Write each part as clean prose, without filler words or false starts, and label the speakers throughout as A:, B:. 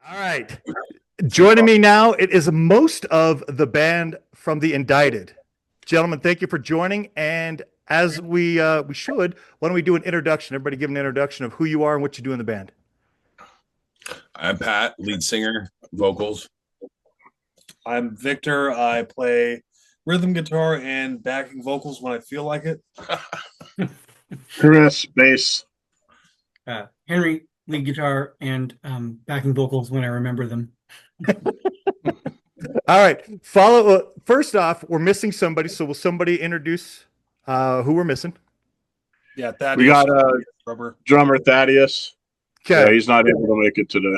A: All right. Joining me now, it is most of the band from The Indicted. Gentlemen, thank you for joining. And as we should, why don't we do an introduction? Everybody give an introduction of who you are and what you do in the band.
B: I'm Pat, lead singer, vocals.
C: I'm Victor. I play rhythm guitar and backing vocals when I feel like it.
D: Chris, bass.
E: Henry, lead guitar and backing vocals when I remember them.
A: All right. Follow. First off, we're missing somebody. So will somebody introduce who we're missing?
C: Yeah, Thaddeus.
D: We got
C: drummer
D: Thaddeus.
A: Okay.
D: Yeah, he's not able to make it today.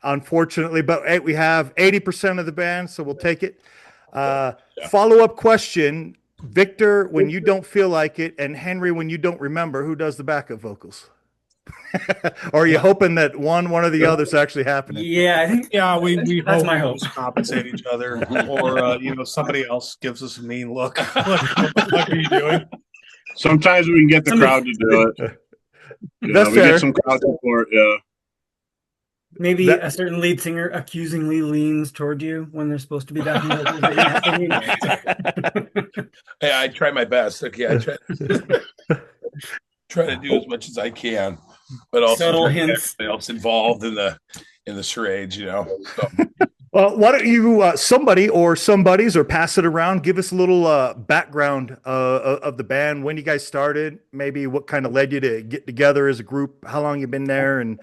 A: Unfortunately, but hey, we have 80% of the band, so we'll take it. Follow-up question. Victor, when you don't feel like it, and Henry, when you don't remember, who does the backup vocals? Or are you hoping that one or the other's actually happening?
E: Yeah, I think
C: we
E: that's
C: hope
E: my
C: we
E: hope.
C: just compensate each other, or somebody else gives us a mean look. What the fuck are you doing?
D: Sometimes we can get the crowd to do it.
A: That's
D: we
A: fair.
D: get some crowd support. Yeah.
E: Maybe a certain lead singer accusingly leans toward you when they're supposed to be backing vocals.
B: Hey, I try my best. Okay, I try to do as much as I can, but also
E: Subtle hints.
B: everybody else involved in the charades, So.
A: Well, why don't you, somebody or somebodies, or pass it around, give us a little background of the band, when you guys started, maybe what kind of led you to get together as a group, how long you've been there, and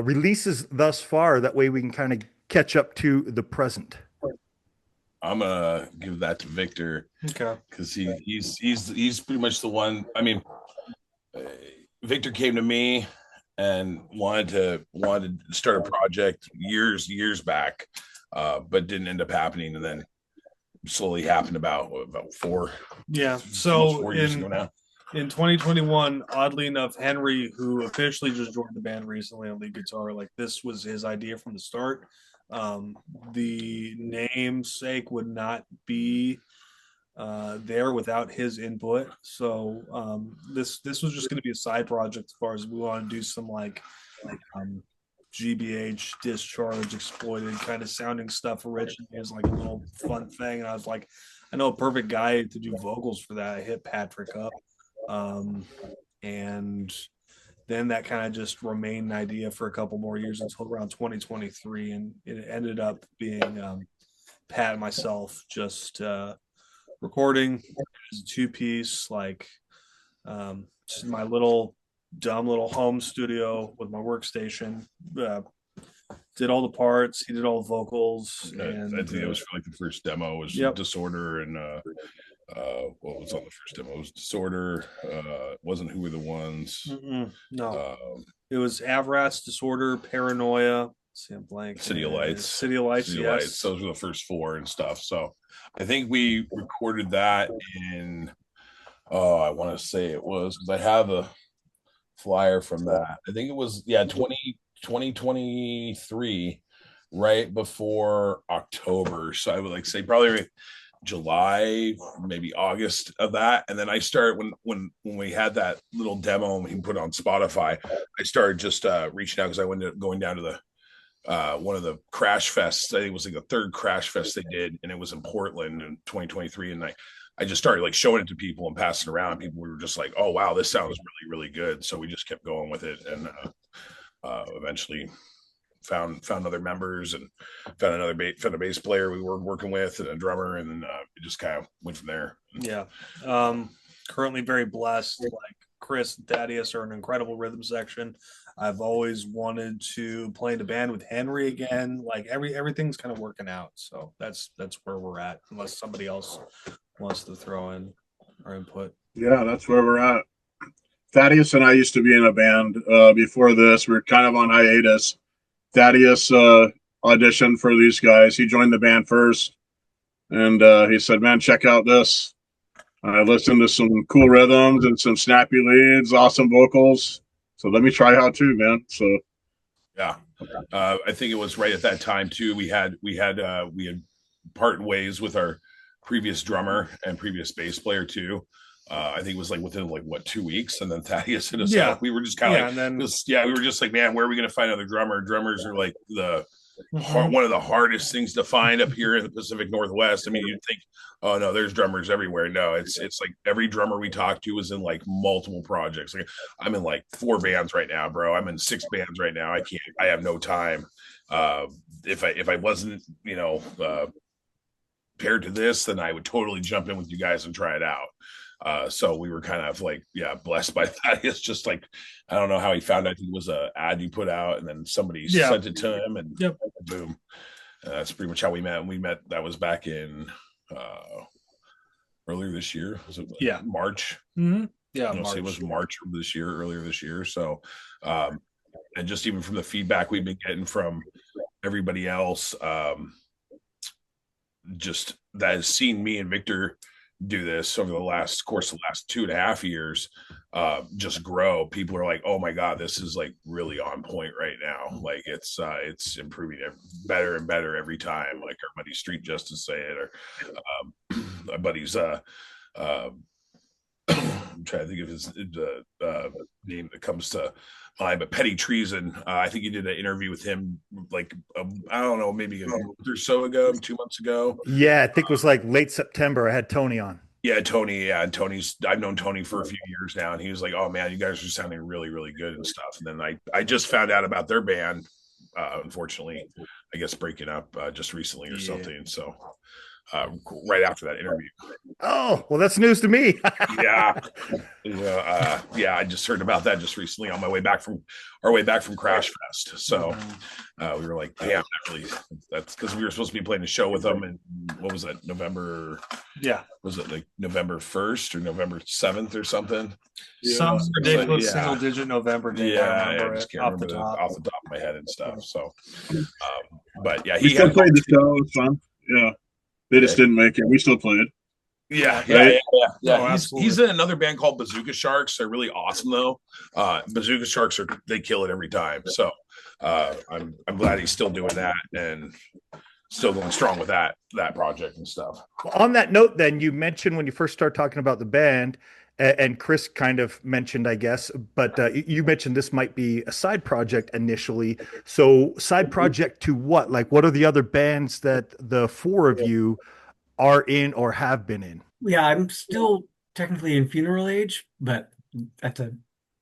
A: releases thus far. That way we can kind of catch up to the present.
B: I'm gonna give that to Victor,
C: Okay,
B: because he's pretty much the one. I mean, Victor came to me and wanted to start a project years back, but didn't end up happening, and then slowly happened about 4 years ago now.
C: In 2021, oddly enough, Henry, who officially just joined the band recently on lead guitar, this was his idea from the start. The namesake would not be there without his input. So this was just going to be a side project as far as we want to do some GBH discharge exploited kind of sounding stuff originally as a little fun thing. And I was like, I know a perfect guy to do vocals for that. I hit Patrick up. And then that kind of just remained an idea for a couple more years until around 2023. And it ended up being Pat and myself just recording as a two-piece, just my dumb little home studio with my workstation. Did all the parts, he did all the vocals. And
B: I think it was for the first demo was Disorder, and what was on the first demo? It was Disorder. Wasn't Who Were the Ones?
C: No, it was Avrat's Disorder, Paranoia. See, I'm blank.
B: City of Lights.
C: City of Lights. Yes.
B: Those were the first 4 and stuff. So I think we recorded that in. Oh, I want to say it was, because I have a flyer from that. I think it was 2023, right before October. So I would say probably July, maybe August of that. And then I started when we had that little demo and we put it on Spotify, I started just reaching out, because I went going down to the one of the crash fests. I think it was the third crash fest they did, and it was in Portland in 2023. And I just started showing it to people and passing it around. People were just like, "Oh wow, this sounds really, really good." So we just kept going with it, and eventually found other members and found a bass player we were working with, and a drummer, and then it just kind of went from there.
C: Yeah. Currently very blessed. Chris and Thaddeus are an incredible rhythm section. I've always wanted to play in a band with Henry again. Everything's kind of working out. So that's where we're at, unless somebody else wants to throw in our input.
D: Yeah, that's where we're at. Thaddeus and I used to be in a band before this. We were kind of on hiatus. Thaddeus auditioned for these guys. He joined the band first, and he said, "Man, check out this." I listened to some cool rhythms and some snappy leads, awesome vocals. So let me try out too, man. So
B: yeah, I think it was right at that time too. We had parted ways with our previous drummer and previous bass player too. I think it was like within like what 2 weeks, and then Thaddeus hit us
C: Yeah.
B: up. We were just kind of
C: and then
B: we were just like, man, where are we going to find another drummer? Drummers are like
C: Mhm.
B: one of the hardest things to find up here in the Pacific Northwest. I mean, you'd think, oh no, there's drummers everywhere. No, it's like every drummer we talk to is in like multiple projects. Like I'm in like 4 bands right now, bro. I'm in 6 bands right now. I have no time. If I wasn't, paired to this, then I would totally jump in with you guys and try it out. So we were kind of like, yeah, blessed by that. It's just like, I don't know how he found out. It was a ad you put out, and then somebody sent it to him, and boom. That's pretty much how we met. We met, that was back in earlier this year. Was it March?
C: Mm-hmm. Yeah,
B: March. It was March of this year, earlier this year. So, and just even from the feedback we've been getting from everybody else, just that has seen me and Victor do this over the last 2.5 years, just grow. People are like, oh my god, this is like really on point right now. Like it's improving better and better every time. Like our buddy Street Justice say it, or my buddy's I'm trying to think of his name that comes to mind, but Petty Treason. I think you did an interview with him, like I don't know, maybe a month or so ago, 2 months ago.
A: Yeah, I think it was like late September. I had Tony on.
B: Yeah, Tony. Yeah, and I've known Tony for a few years now, and he was like, "Oh man, you guys are sounding really, really good and stuff." And then I just found out about their band, unfortunately, I guess breaking up just recently or something. So right after that interview.
A: Oh, well, that's news to me.
B: Yeah. I just heard about that just recently on our way back from Crash Fest. So we were like, damn, that's because we were supposed to be playing a show with them. And what was that, November?
C: Yeah.
B: Was it like November 1st or November 7th or something?
C: Some ridiculous single digit November date.
B: I just can't remember off the top of my head and stuff. So, but yeah,
D: we still played the show. It was fun. Yeah. They just didn't make it. We still played.
B: Yeah. No, he's in another band called Bazooka Sharks. They're really awesome though. Bazooka Sharks they kill it every time. So I'm glad he's still doing that and still going strong with that project and stuff.
A: On that note, then you mentioned when you first started talking about the band, and Chris kind of mentioned, I guess, but you mentioned this might be a side project initially. So side project to what? Like, what are the other bands that the 4 of you are in or have been in?
E: Yeah, I'm still technically in Funeral Age, but that's a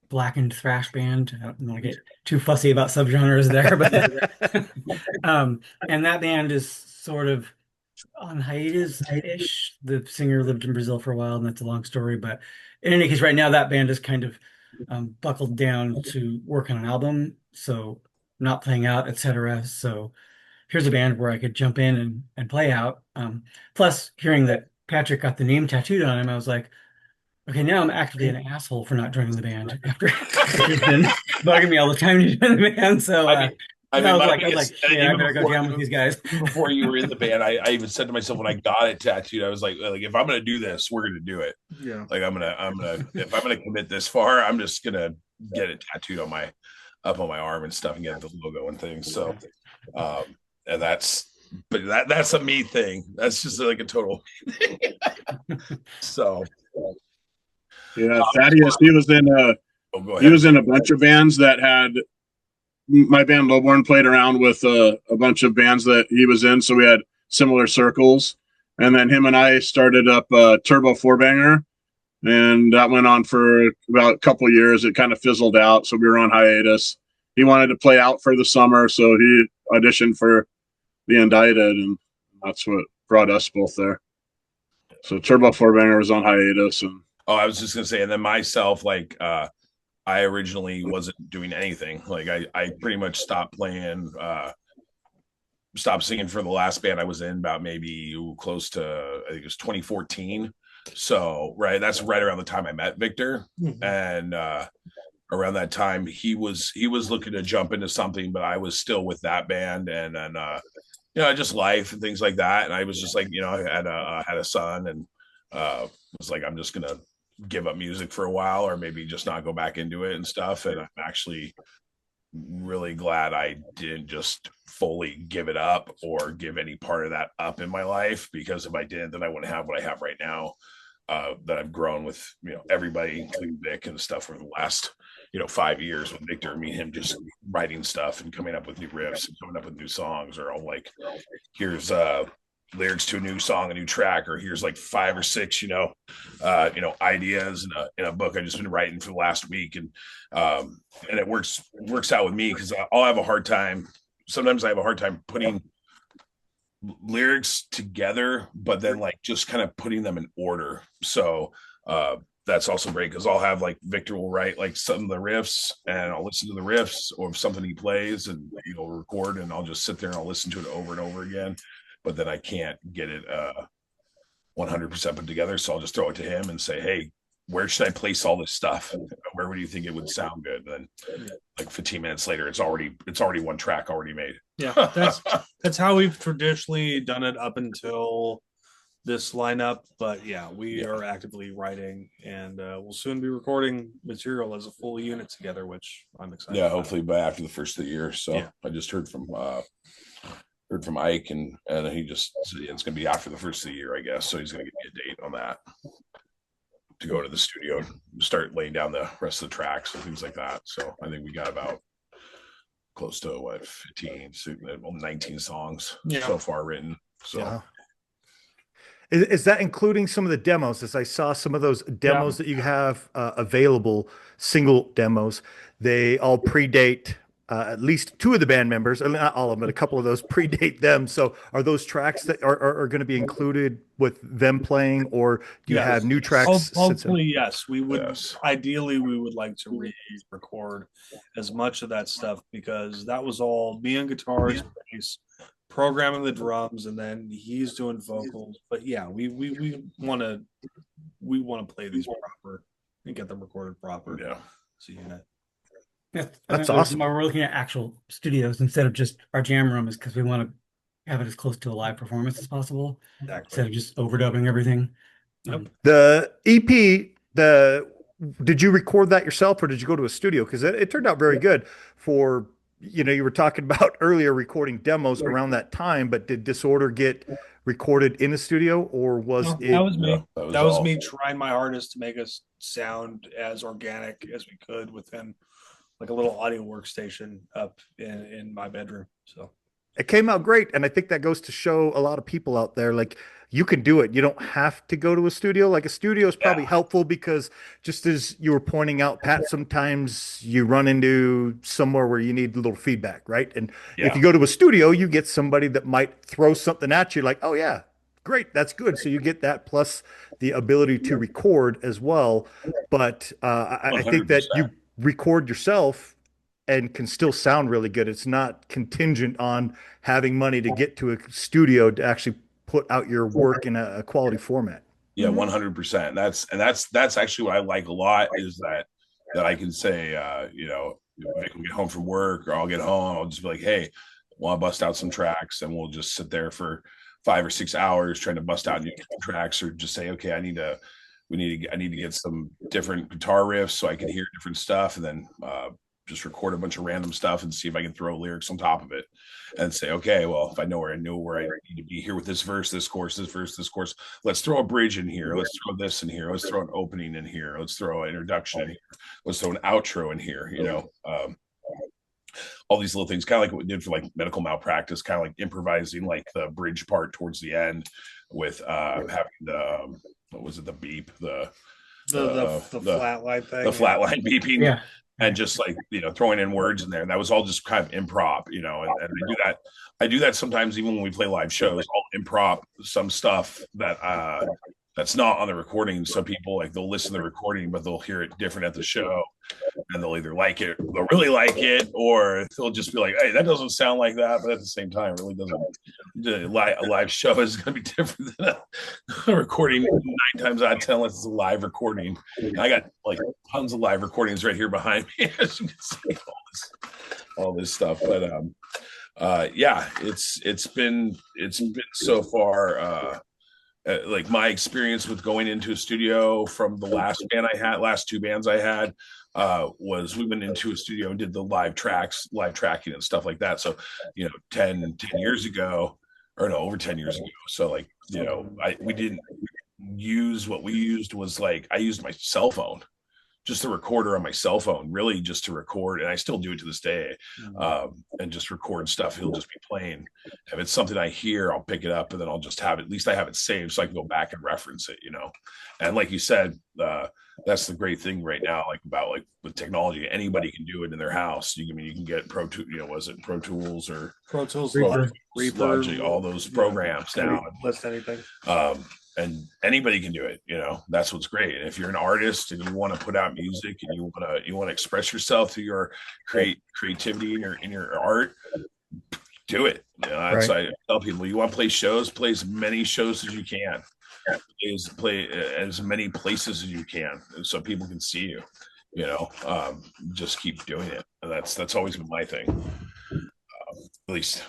E: blackened thrash band. I don't want to get too fussy about subgenres there, but and that band is sort of on hiatus-ish. The singer lived in Brazil for a while, and that's a long story. But in any case, right now that band is kind of buckled down to work on an album, so not playing out, etc. So here's a band where I could jump in and play out. Plus, hearing that Patrick got the name tattooed on him, I was like, okay, now I'm actively an asshole for not joining the band after he's been bugging me all the time to join the band. So I was like, shit, I better go jam with these guys.
B: Before you were in the band, I even said to myself when I got it tattooed, I was like if I'm gonna do this, we're gonna do it.
C: Yeah.
B: Like I'm gonna if I'm gonna commit this far, I'm just gonna get it tattooed up on my arm and stuff and get the logo and things. So and that's a me thing. That's just like a total so
D: yeah, Thaddeus, he was in a bunch of bands that had my band Lowborn played around with a bunch of bands that he was in, so we had similar circles. And then him and I started up Turbo 4-banger, and that went on for about a couple of years. It kind of fizzled out, so we were on hiatus. He wanted to play out for the summer, so he auditioned for The Indicted, and that's what brought us both there. So Turbo 4-banger was on hiatus, and
B: I was just gonna say, and then myself, like I originally wasn't doing anything. Like I pretty much stopped playing, stopped singing for the last band I was in about maybe close to, I think it was 2014. So that's right around the time I met Victor. Mm-hmm. And around that time he was looking to jump into something, but I was still with that band, and then just life and things like that. And I was just like, I had a son, and was like, I'm just gonna give up music for a while, or maybe just not go back into it and stuff. And I'm actually really glad I didn't just fully give it up or give any part of that up in my life, because if I did, then I wouldn't have what I have right now. that I've grown with, everybody, including Vic and stuff over the last, 5 years with Victor, me and him just writing stuff and coming up with new riffs and coming up with new songs, or all like, here's lyrics to a new song, a new track, or here's like 5 or 6, ideas in a book I just been writing for the last week. And it works out with me because I'll have a hard time. Sometimes I have a hard time putting lyrics together, but then like just kind of putting them in order. So that's also great because I'll have like Victor will write like some of the riffs and I'll listen to the riffs, or if something he plays and he'll record, and I'll just sit there and I'll listen to it over and over again. But then I can't get it 100% put together. So I'll just throw it to him and say, hey, where should I place all this stuff? Where would you think it would sound good? And then like 15 minutes later, it's already one track already made.
C: Yeah, that's how we've traditionally done it up until this lineup. But yeah, we are actively writing, and we'll soon be recording material as a full unit together, which I'm excited about.
B: Hopefully by after the first of the year. So I just heard from Ike, and he just said it's going to be after the first of the year, I guess. So he's going to give me a date on that to go to the studio and start laying down the rest of the tracks and things like that. So I think we got about close to 19 songs so far written. So
A: wow. Is that including some of the demos? As I saw some of those demos that you have available, single demos, they all predate at least 2 of the band members, not all of them, but a couple of those predate them. So are those tracks that are going to be included with them playing, or do you have new tracks?
C: Hopefully, yes. We would ideally we would like to re-record as much of that stuff, because that was all me on guitars, bass, programming the drums, and then he's doing vocals. But yeah, we want to play these proper and get them recorded proper.
B: Yeah.
C: So unit.
E: Yeah,
A: that's awesome.
E: Why we're looking at actual studios instead of just our jam room is because we want to have it as close to a live performance as possible, instead of just overdubbing everything.
A: The EP, did you record that yourself, or did you go to a studio? Because it turned out very good for, you were talking about earlier recording demos around that time, but did Disorder get recorded in a studio, or was it?
C: That was me. That was me trying my hardest to make us sound as organic as we could within like a little audio workstation up in my bedroom. So
A: it came out great. And I think that goes to show a lot of people out there, like, you can do it. You don't have to go to a studio. Like, a studio is probably helpful because, just as you were pointing out, Pat, sometimes you run into somewhere where you need a little feedback, right? And if you go to a studio, you get somebody that might throw something at you like, oh yeah, great, that's good. So you get that plus the ability to record as well. But I think that you record yourself and can still sound really good. It's not contingent on having money to get to a studio to actually put out your work in a quality format.
B: Yeah, 100%. That's actually what I like a lot, is that I can say, if I can get home from work, or I'll get home, I'll just be like, hey, want to bust out some tracks, and we'll just sit there for 5 or 6 hours trying to bust out new tracks, or just say, okay, I need to get some different guitar riffs so I can hear different stuff, and then just record a bunch of random stuff and see if I can throw lyrics on top of it, and say, okay, well, if I know where I need to be here with this verse, this chorus, this verse, this chorus, let's throw a bridge in here. Let's throw this in here. Let's throw an opening in here. Let's throw an introduction in here. Let's throw an outro in here. All these little things, kind of like what we did for like Medical Malpractice, kind of like improvising like the bridge part towards the end with having the what was it, the beep, the
C: flatline thing,
B: the flatline beeping.
E: Yeah.
B: And just like, throwing in words in there. And that was all just kind of improv, and I do that sometimes, even when we play live shows. I'll improv some stuff that that's not on the recording. Some people, like, they'll listen to the recording, but they'll hear it different at the show, and they'll either like it, they'll really like it, or they'll just be like, hey, that doesn't sound like that. But at the same time, it really doesn't. A live show is going to be different than a recording 9 times out of 10, unless it's a live recording. I got like tons of live recordings right here behind me, as you can see, all this stuff. But it's been so far. Like, my experience with going into a studio from the last 2 bands I had, was we went into a studio and did the live tracking and stuff like that. So, 10 years ago, or no, over 10 years ago. So, like, we use what we used was like I used my cell phone, just a recorder on my cell phone, really just to record. And I still do it to this day, and just record stuff. He'll just be playing. If it's something I hear, I'll pick it up and then I'll just have it. At least I have it saved so I can go back and reference it, And like you said, that's the great thing right now, like about like with technology, anybody can do it in their house. You can get was it Pro Tools or
C: Pro Tools,
B: Reaper, Logic, all those programs now.
C: List anything.
B: And anybody can do it. That's what's great. And if you're an artist and you want to put out music and you want to express yourself through your creativity in your art, do it. That's
A: Right.
B: I tell people, you want to play shows, play as many shows as you can, play as many places as you can, so people can see you. Just keep doing it. And that's always been my thing. At least,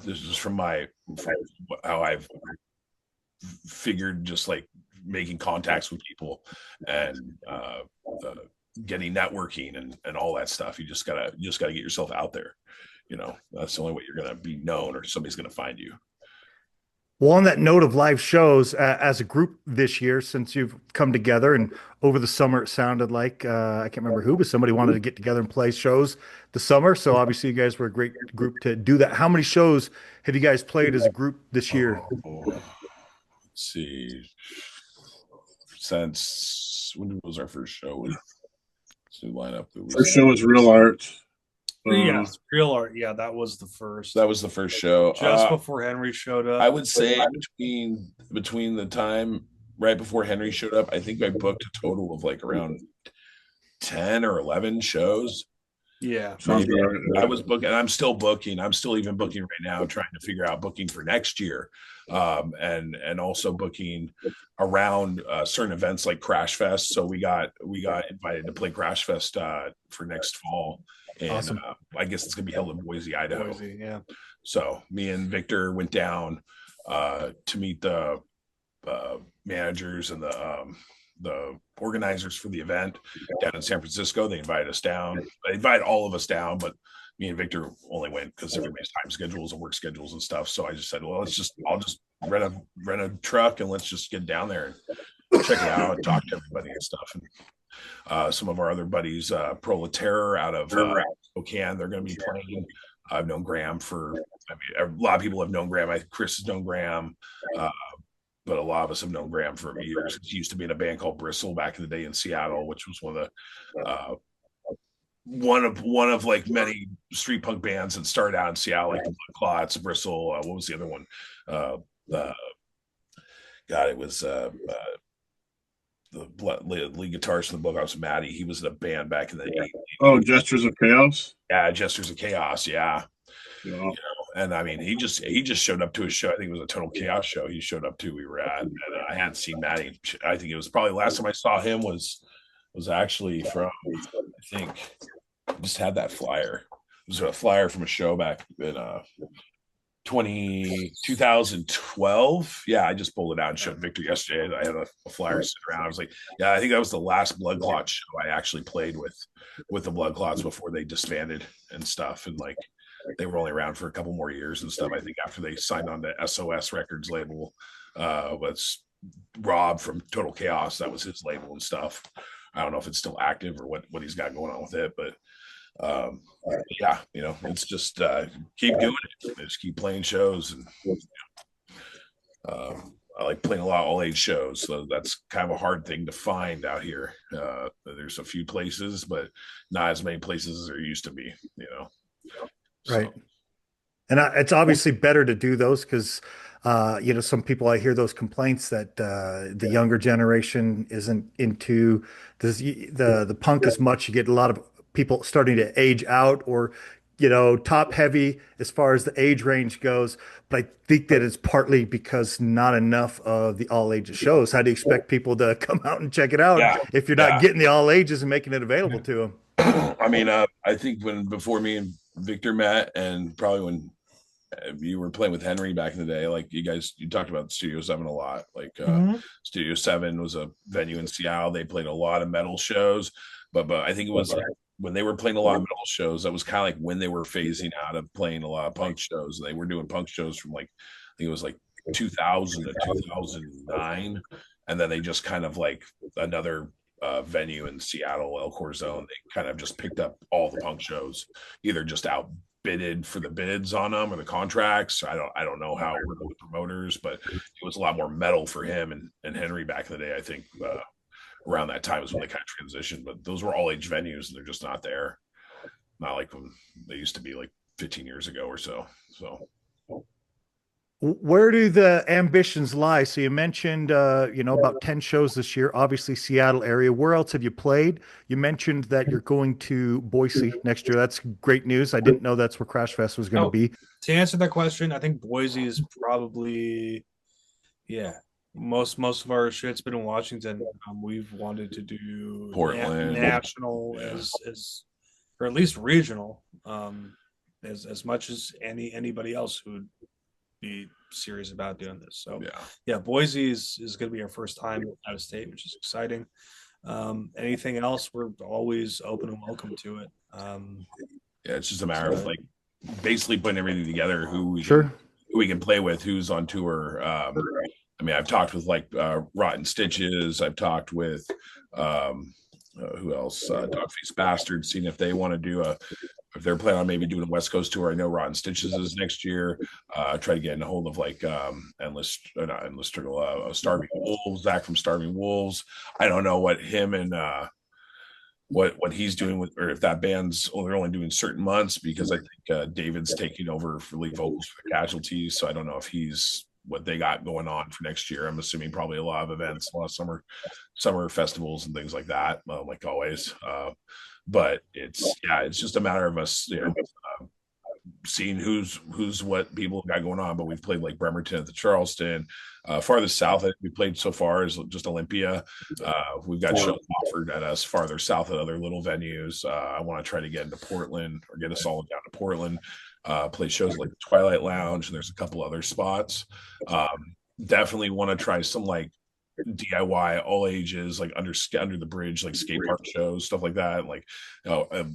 B: this is from how I've figured, just like making contacts with people and getting networking and all that stuff. You just gotta get yourself out there. That's the only way you're gonna be known, or somebody's gonna find you.
A: Well, on that note of live shows, as a group this year, since you've come together and over the summer, it sounded like I can't remember who, but somebody wanted to get together and play shows the summer. So obviously, you guys were a great group to do that. How many shows have you guys played as a group this year?
B: Let's see. Since when was our first show? Lineup.
D: First show was Real Art.
C: Yes, Real Art. Yeah, that was the first.
B: That was the first show.
C: Just before Henry showed up.
B: I would say between the time right before Henry showed up, I think I booked a total of like around 10 or 11 shows.
C: Yeah.
B: I was booking, and I'm still booking. I'm still even booking right now, trying to figure out booking for next year. And also booking around certain events like Crash Fest. So we got invited to play Crash Fest for next fall. And
A: Awesome.
B: I guess it's gonna be held in Boise, Idaho.
C: Boise, yeah.
B: So me and Victor went down to meet the managers and the organizers for the event down in San Francisco. They invited us down. They invited all of us down, but me and Victor only went because everybody's time schedules and work schedules and stuff. So I just said, well, I'll just rent a truck and let's just get down there and check it out and talk to everybody and stuff. And some of our other buddies, Proletaire out of Spokane, they're going to be playing. I've known Graham a lot of people have known Graham. Chris has known Graham, but a lot of us have known Graham for years. He used to be in a band called Bristle back in the day in Seattle, which was one of like many street punk bands that started out in Seattle, like the Blood Clots, Bristle. What was the other one? It was the lead guitarist in the Bloodhouse, Matty. He was in a band back in the 80s.
D: Oh, Gestures of Chaos.
B: Yeah, Gestures of Chaos. Yeah.
D: Yeah.
B: And I mean, he just showed up to a show. I think it was a Total Chaos show. He showed up to. We were at, and I hadn't seen Matty. I think it was probably the last time I saw him was actually from. I think I just had that flyer. It was a flyer from a show back in 2012. Yeah, I just pulled it out and showed Victor yesterday. I had a flyer sitting around. I was like, yeah, I think that was the last Blood Clot show I actually played with the Blood Clots before they disbanded and stuff. And like, they were only around for a couple more years and stuff. I think after they signed on the SOS Records label, was Rob from Total Chaos. That was his label and stuff. I don't know if it's still active or what he's got going on with it, but yeah, it's just keep doing it. Just keep playing shows, and I like playing a lot of all age shows, so that's kind of a hard thing to find out here. There's a few places, but not as many places as there used to be.
A: Right. And it's obviously better to do those because, some people, I hear those complaints that the younger generation isn't into the punk as much. You get a lot of people starting to age out or, top heavy as far as the age range goes. But I think that it's partly because not enough of the all ages shows. How do you expect people to come out and check it out if you're not getting the all ages and making it available to them?
B: I mean, I think before me and Victor met, and probably when you were playing with Henry back in the day, like you talked about Studio 7 a lot. Like Studio 7 was a venue in Seattle. They played a lot of metal shows, but I think it was when they were playing a lot of metal shows, that was kind of like when they were phasing out of playing a lot of punk shows. They were doing punk shows from like, I think it was like 2000 to 2009, and then they just kind of like another venue in Seattle, El Corazon. They kind of just picked up all the punk shows, either just outbidded for the bids on them or the contracts. I don't know how it worked with the promoters, but it was a lot more metal for him and Henry back in the day. I think around that time is when they kind of transitioned. But those were all age venues, and they're just not there. Not like when they used to be like 15 years ago or so. So
A: where do the ambitions lie? So you mentioned, about 10 shows this year, obviously Seattle area. Where else have you played? You mentioned that you're going to Boise next year. That's great news. I didn't know that's where Crash Fest was going to be.
C: To answer that question, I think Boise is probably, most of our shit's been in Washington. We've wanted to do
B: Portland,
C: national as or at least regional, as much as anybody else who would be serious about doing this. So Boise is going to be our first time out of state, which is exciting. Anything else, we're always open and welcome to it.
B: It's just a matter of like basically putting everything together, who we can play with, who's on tour. I mean, I've talked with like Rotten Stitches. I've talked with who else? Dogface Bastard, seeing if they want to do if they're planning on maybe doing a West Coast tour. I know Rotten Stitches is next year. Try to get in a hold of like Starving Wolves, Zach from Starving Wolves. I don't know what him and what he's doing with, or if that band's only doing certain months, because I think David's taking over for lead vocals for the Casualties. So I don't know if he's what they got going on for next year. I'm assuming probably a lot of events, a lot of summer festivals and things like that, like always. But it's just a matter of us, seeing who's what people got going on. But we've played like Bremerton at the Charleston. Farthest south we played so far is just Olympia. We've got shows offered at us farther south at other little venues. I want to try to get into Portland, or get us all down to Portland. Play shows like the Twilight Lounge, and there's a couple other spots. Definitely want to try some like DIY all ages, like under the bridge, like skate park shows, stuff like that. Like,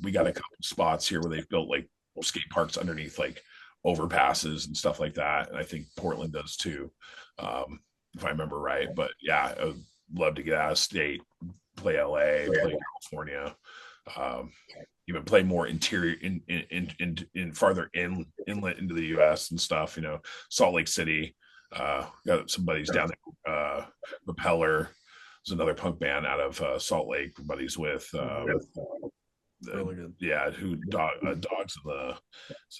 B: we got a couple spots here where they've built like skate parks underneath like overpasses and stuff like that, and I think Portland does too, if I remember right. But I would love to get out of state, play LA, play California, even play more interior in farther inlet into the US and stuff. Salt Lake City, got some buddies down there. Repeller is another punk band out of Salt Lake, buddies with
C: really good.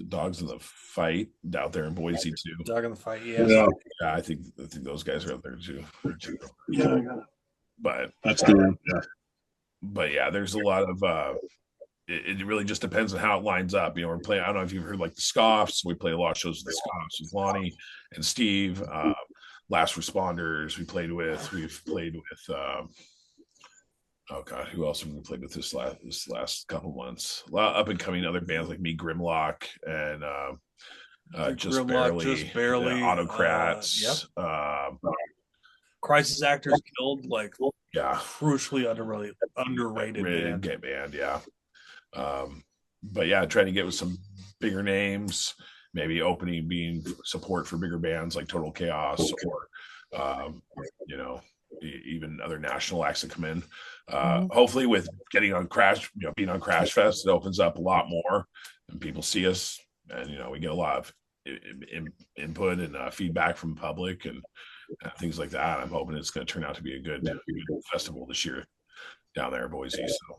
B: Dogs in the Fight out there in Boise too.
C: Dog in the Fight,
B: I think those guys are out there too. But
D: that's good.
B: But there's a lot of it really just depends on how it lines up. We're playing, I don't know if you've heard like the Scoffs. We play a lot of shows with the Scoffs with Lonnie and Steve. Last Responders we've played with. Oh God, who else have we played with this last couple months? A lot of up and coming other bands like Me, Grimlock, and just barely Autocrats.
C: Crisis Actors Guild, like crucially underrated
B: band. But trying to get with some bigger names, maybe being support for bigger bands like Total Chaos, or even other national acts that come in. Hopefully with getting on being on Crash Fest, it opens up a lot more and people see us, and we get a lot of input and feedback from public and things like that. I'm hoping it's going to turn out to be a good festival this year down there in Boise. So,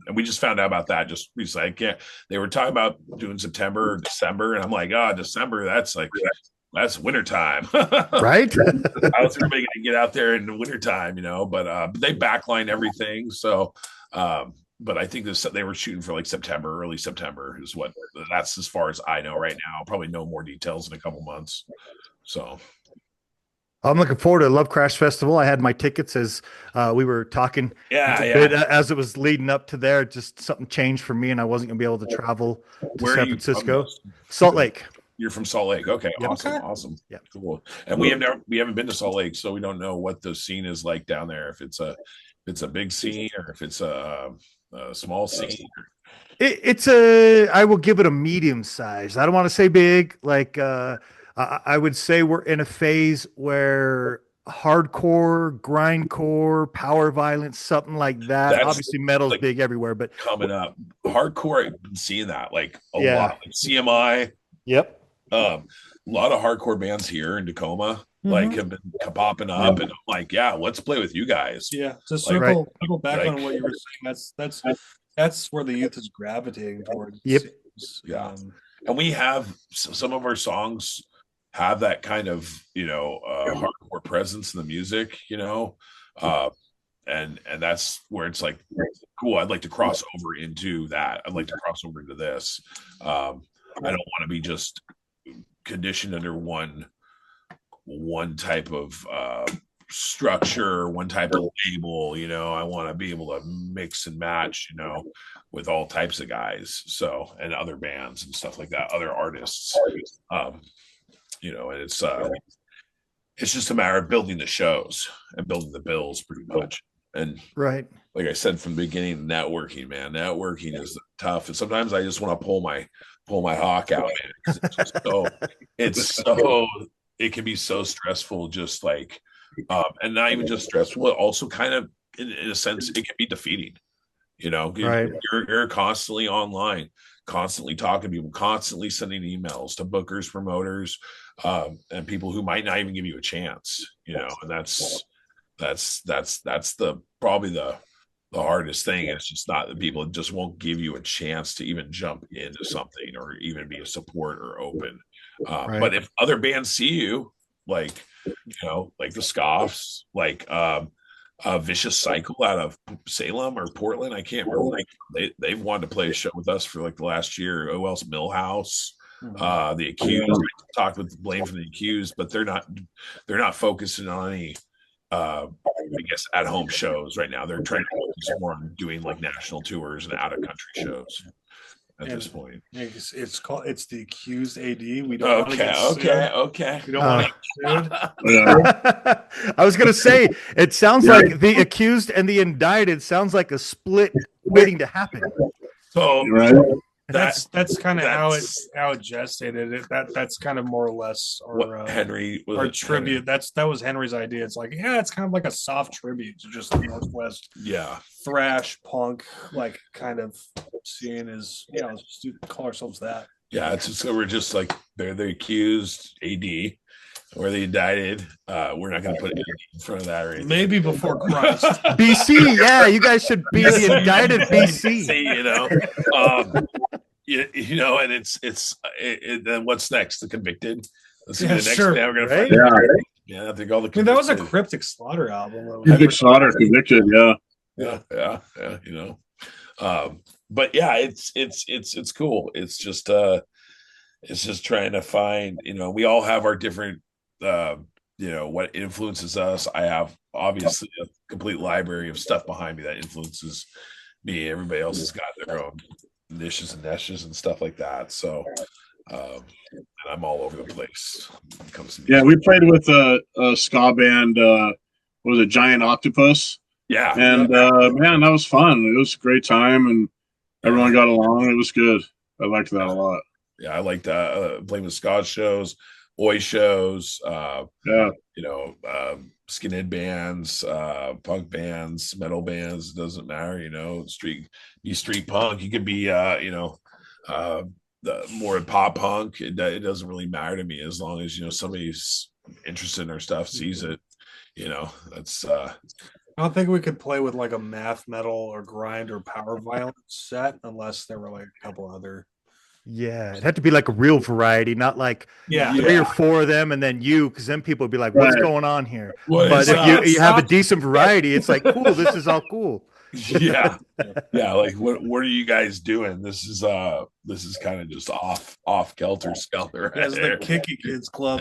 B: and we just found out about that just recently. They were talking about doing September or December, and I'm like, December, that's wintertime.
A: Right?
B: How's everybody going to get out there in the wintertime, but they backline everything. So, but I think they were shooting for like early September that's as far as I know right now. I'll probably know more details in a couple months. So
A: I'm looking forward to Love Crash Festival. I had my tickets as we were talking. As it was leading up to there, just something changed for me, and I wasn't going to be able to travel to San Francisco. Salt Lake.
B: You're from Salt Lake. Okay.
A: Yep.
B: Awesome.
A: Yeah.
B: Cool. And we haven't been to Salt Lake, so we don't know what the scene is like down there. If it's a big scene or if it's a small scene.
A: I will give it a medium size. I don't want to say big, like I would say we're in a phase where hardcore, grindcore, power violence, something like that.
B: That's
A: Obviously, metal's
B: like
A: big everywhere, but
B: coming up. Hardcore, I've been seeing that like a lot.
A: yeah.
B: Like CMI,
A: Yep.
B: a lot of hardcore bands here in Tacoma like
A: Mhm.
B: have been popping up, and I'm like, yeah, let's play with you guys.
C: Yeah, to
B: Like,
A: Right.
C: circle back
B: like
C: on what you were saying, that's where the youth is gravitating towards.
A: Yep.
B: Yeah. And we have some of our songs have that kind of hardcore presence in the music, and that's where it's like cool. I'd like to cross over into that. I'd like to cross over into this. I don't want to be just conditioned under one type of structure, one type of label. I want to be able to mix and match, with all types of guys. So, and other bands and stuff like that, other artists. And it's just a matter of building the shows and building the bills pretty much. And
A: Right.
B: like I said from the beginning, networking, man, networking is tough. And sometimes I just want to pull my hawk out, man, because it can be so stressful, just like and not even just stressful, but also kind of in a sense it can be defeating.
A: Right.
B: You're constantly online, constantly talking to people, constantly sending emails to bookers, promoters, and people who might not even give you a chance, and that's the probably the hardest thing. It's just not that people just won't give you a chance to even jump into something or even be a support or open.
A: Right.
B: But if other bands see you, like like the Scoffs, like a Vicious Cycle out of Salem or Portland, I can't remember. They've wanted to play a show with us for like the last year. Who else? Millhouse, the Accused. I talked with Blaine from the Accused, but they're not focusing on any I guess at home shows right now. They're trying to focus more on doing like national tours and out of country shows at this point.
C: It's the Accused AD. We don't want to get sued.
B: Okay.
C: We don't want to get sued.
D: Yeah.
A: I was gonna say it sounds like the accused and the indicted sounds like a split waiting to happen.
B: So
D: Right.
C: That's kind of how it gestated. That's kind of more or less
B: what Henry was
C: our tribute. That was Henry's idea. It's like, yeah, it's kind of like a soft tribute to just the Northwest thrash punk like kind of scene. Is let's call ourselves that.
B: Yeah, so we're just like they're the accused AD or the indicted. We're not going to put it in front of that or anything.
C: Maybe before Christ.
A: BC, yeah, you guys should be the indicted BC.
B: And it's then what's next? The convicted. Let's see the next.
C: Sure.
B: Now we're gonna
A: Right?
B: find. Yeah, I think all the.
C: I mean, that was a Cryptic Slaughter album.
D: Big Slaughter convicted. Yeah.
B: Yeah. But yeah, it's cool. It's just trying to find. We all have our different. What influences us. I have obviously a complete library of stuff behind me that influences me. Everybody else has got their own niches and neshes and stuff like that. So, and I'm all over the place when it comes to music.
D: Yeah, we played with a ska band. Was it Giant Octopus?
B: Yeah,
D: and man, that was fun. It was a great time, and everyone got along. It was good. I liked that a lot.
B: Yeah, I liked playing with ska shows, oi shows. Skinhead bands, punk bands, metal bands. It doesn't matter. Street punk. You could be the more pop punk. It doesn't really matter to me as long as somebody's interested in our stuff, sees it. That's.
C: I don't think we could play with like a math metal or grind or power violence set unless there were like a couple other.
A: Yeah, it had to be like a real variety, not like 3 or 4 of them and then you, because then people would be like, "What's going on here?" But if you have a decent variety, it's like, cool. This is all cool.
B: Yeah. Like what are you guys doing? This is kind of just off kelter skelter.
C: As the Kicky Kids Club.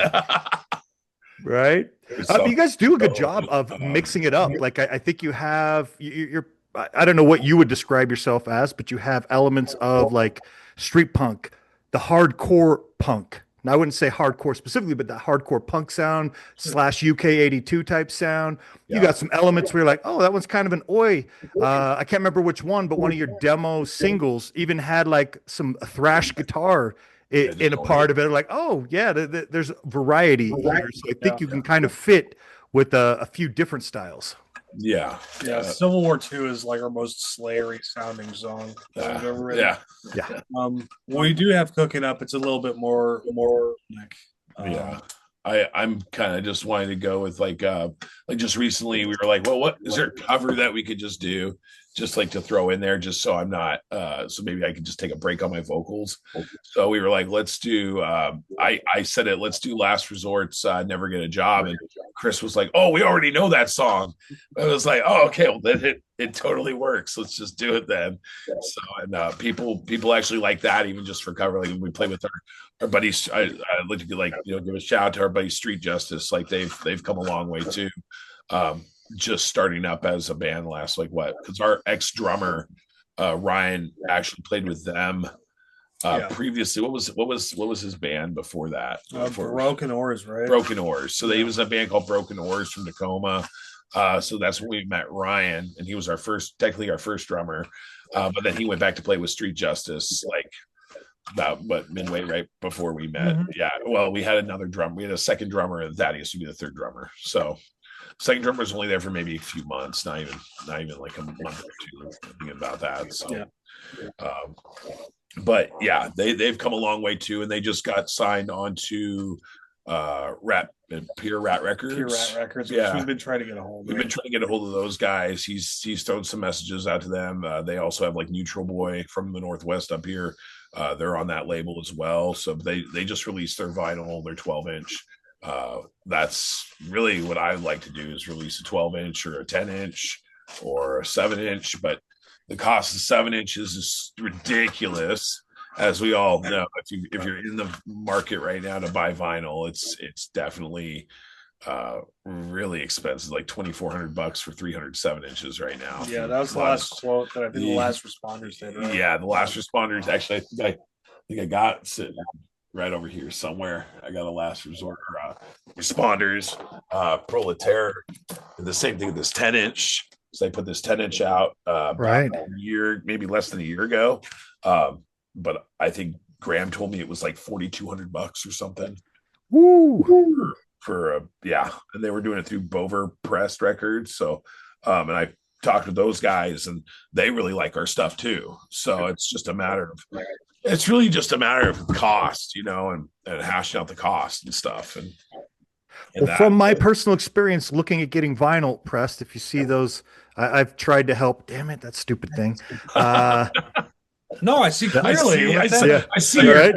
A: Right. You guys do a good job of mixing it up. Like I think you have you're I don't know what you would describe yourself as, but you have elements of like street punk, the hardcore punk. Now I wouldn't say hardcore specifically, but that hardcore punk sound / UK 82 type sound. You got some elements where you're like, oh, that one's kind of an oi. I can't remember which one, but one of your demo singles even had like some thrash guitar in a part of it. Like, oh yeah, there's variety here, so I think you can kind of fit with a few different styles.
B: Yeah.
C: Civil War II is like our most slayery sounding song that we've ever written.
A: Yeah.
C: We do have Cooking Up. It's a little bit more
B: yeah. I'm kind of just wanting to go with like just recently we were like, well, what is there a cover that we could just do, just like to throw in there, just so I'm not so maybe I could just take a break on my vocals. So we were like, let's do I said it, let's do Last Resort's Never Get a Job, and Chris was like, oh, we already know that song. I was like, oh, okay, well then it totally works. Let's just do it then. So and people actually like that, even just for cover. Like we play with our buddies. I like to like give a shout out to our buddy Street Justice. Like they've come a long way too. Just starting up as a band last because our ex drummer Ryan actually played with them previously. What was his band before that?
C: Broken Oars, right?
B: Broken Oars. So he was a band called Broken Oars from Tacoma. So that's when we met Ryan, and he was technically our first drummer. But then he went back to play with Street Justice, like about midway right before we met. Mm-hmm. Yeah. Well, we had another drum. We had a second drummer, and Thaddeus would be the third drummer. So second drummer was only there for maybe a few months, not even like a month or two, thinking about that. So but yeah, they've come a long way too, and they just got signed onto Pure Rat Records.
C: Pure Rat Records.
B: Yeah,
C: we've been trying to get a hold.
B: We've been trying to get a hold of those guys. He's thrown some messages out to them. They also have like Neutral Boy from the Northwest up here. They're on that label as well. So they just released their vinyl, their 12-inch. That's really what I like to do, is release a 12-inch or a 10-inch or a 7-inch. But the cost of 7 inches is ridiculous, as we all know. If you're in the market right now to buy vinyl, it's definitely really expensive, like $2,400 for 307 inches right now.
C: Yeah, that was the last quote that I think the Last Responders did, right?
B: Yeah, the Last Responders. Actually, I think I got sitting right over here somewhere. I got a Last Resort Responders Proletaire, and the same thing with this 10-inch. So they put this 10-inch out
A: right
B: a year, maybe less than a year ago. But I think Graham told me it was like $4,200 or something.
A: Woo!
B: For and they were doing it through Bover Pressed Records. So and I talked to those guys, and they really like our stuff too. So it's really just a matter of cost, and hashing out the cost and stuff. And
A: well, from my personal experience looking at getting vinyl pressed, if you see those, I've tried to help. Damn it, that stupid thing.
C: No, I see clearly.
B: I see.
A: Right?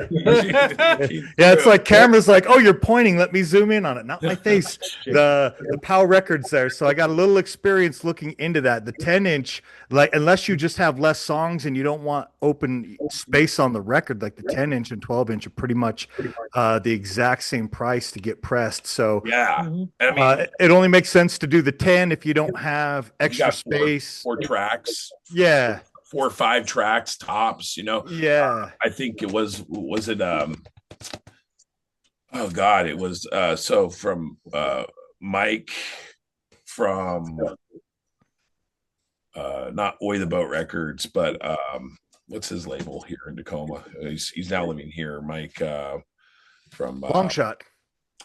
A: Yeah, it's like camera's like, oh, you're pointing. Let me zoom in on it. Not my face. The POW records there. So I got a little experience looking into that. The 10-inch, like, unless you just have less songs and you don't want open space on the record, like the 10-inch and 12-inch are pretty much the exact same price to get pressed. So
B: yeah, I mean,
A: it only makes sense to do the 10 if you don't have extra space.
B: Four tracks.
A: Yeah.
B: 4 or 5 tracks tops,
A: Yeah.
B: I think it was it oh god, it was so from Mike from not Oi the Boat Records, but what's his label here in Tacoma? He's now living here. Mike from
A: Longshot.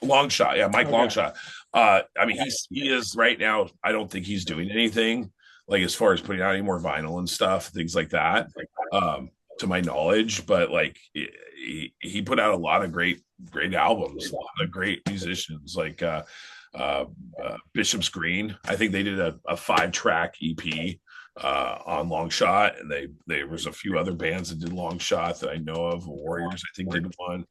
B: Longshot, yeah, Mike Longshot. I mean, he is right now. I don't think he's doing anything like as far as putting out any more vinyl and stuff, things like that, to my knowledge. But like he put out a lot of great albums, a lot of great musicians, like Bishop's Green. I think they did a 5-track EP on Longshot, and there was a few other bands that did Longshot that I know of. Warriors, I think, did one.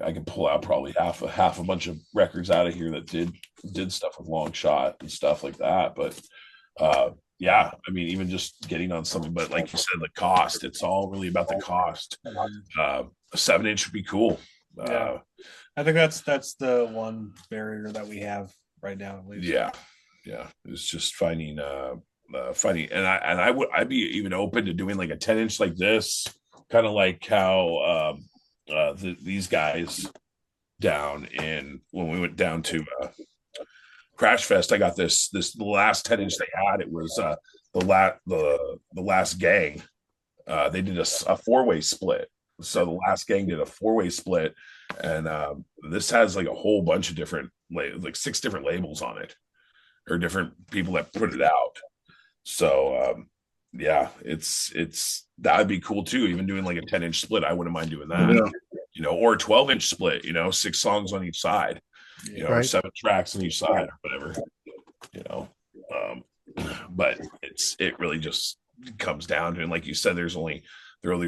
B: I can pull out probably half a bunch of records out of here that did stuff with Longshot and stuff like that. But yeah, I mean, even just getting on something, but like you said, the cost, it's all really about the cost. A 7-inch would be cool.
C: Yeah. I think that's the one barrier that we have right now, at least.
B: Yeah. It's just finding and I'd be even open to doing like a 10-inch like this, kind of like how these guys down when we went down to Crash Fest, I got this the last 10-inch they had. It was the last gang. They did a 4-way split. So the last gang did a 4-way split, and this has like a whole bunch of different, like 6 different labels on it, or different people that put it out. So yeah, it's that'd be cool too. Even doing like a 10-inch split, I wouldn't mind doing that.
D: Yeah.
B: You know, or a 12-inch split. You know, 6 songs on each side. You know, or
A: Right.
B: 7 tracks on each side, or whatever. You know, but it really just comes down to, and like you said, they're only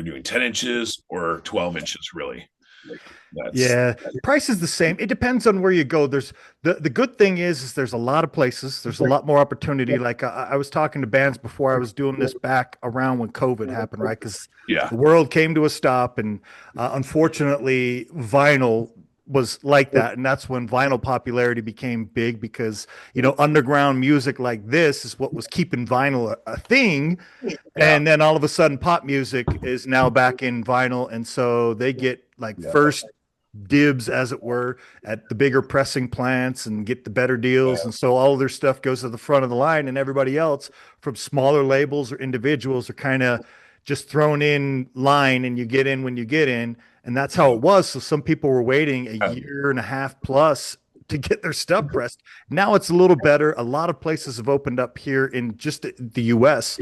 B: doing 10 inches or 12 inches. Really,
A: Yeah, price is the same. It depends on where you go. There's the good thing is there's a lot of places. There's a lot more opportunity. Like I was talking to bands before I was doing this back around when COVID happened, right? Because
B: yeah,
A: the world came to a stop, and unfortunately, vinyl was like that, and that's when vinyl popularity became big because underground music like this is what was keeping vinyl a thing. And then all of a sudden, pop music is now back in vinyl, and so they get like first dibs, as it were, at the bigger pressing plants and get the better deals. And so all of their stuff goes to the front of the line, and everybody else from smaller labels or individuals are kind of just thrown in line, and you get in when you get in. And that's how it was. So some people were waiting a year and a half plus to get their stuff pressed. Now it's a little better. A lot of places have opened up here in just the US.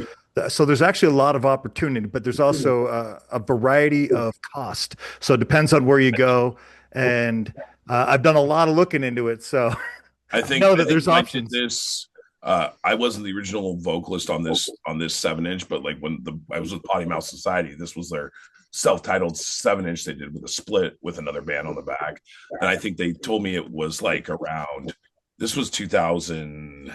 A: So there's actually a lot of opportunity, but there's also a variety of cost. So it depends on where you go. And I've done a lot of looking into it. So
B: I think
A: know that there's
B: when
A: options.
B: I did this, I wasn't the original vocalist on this 7-inch, but like when I was with Potty Mouth Society, this was their self-titled 7-inch they did with a split with another band on the back. And I think they told me it was like around, this was 2000,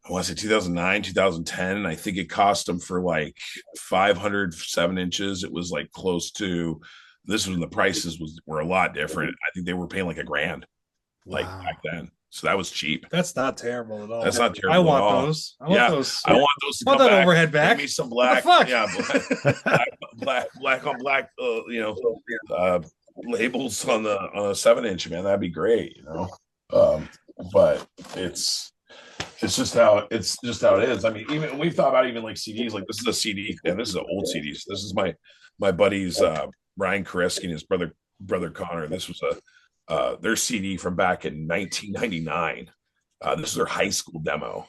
B: I want to say 2009, 2010. And I think it cost them for like 500 7-inches. It was like close to, this was when the prices were a lot different. I think they were paying like $1,000 like back then. So that was cheap.
C: That's not terrible at all.
B: That's not terrible.
C: I want
B: at all.
C: those. I want those.
B: I want those to
C: I want
B: come
C: that
B: back.
C: overhead back.
B: Give me some black.
C: What the fuck?
B: Yeah, black on black. Labels on a 7-inch, man. That'd be great. But it's just how it is. I mean, even we've thought about even like CDs. Like this is a CD, and this is an old CD. So this is my buddy's Ryan Koreski and his brother Connor. This was their CD from back in 1999. This is their high school demo.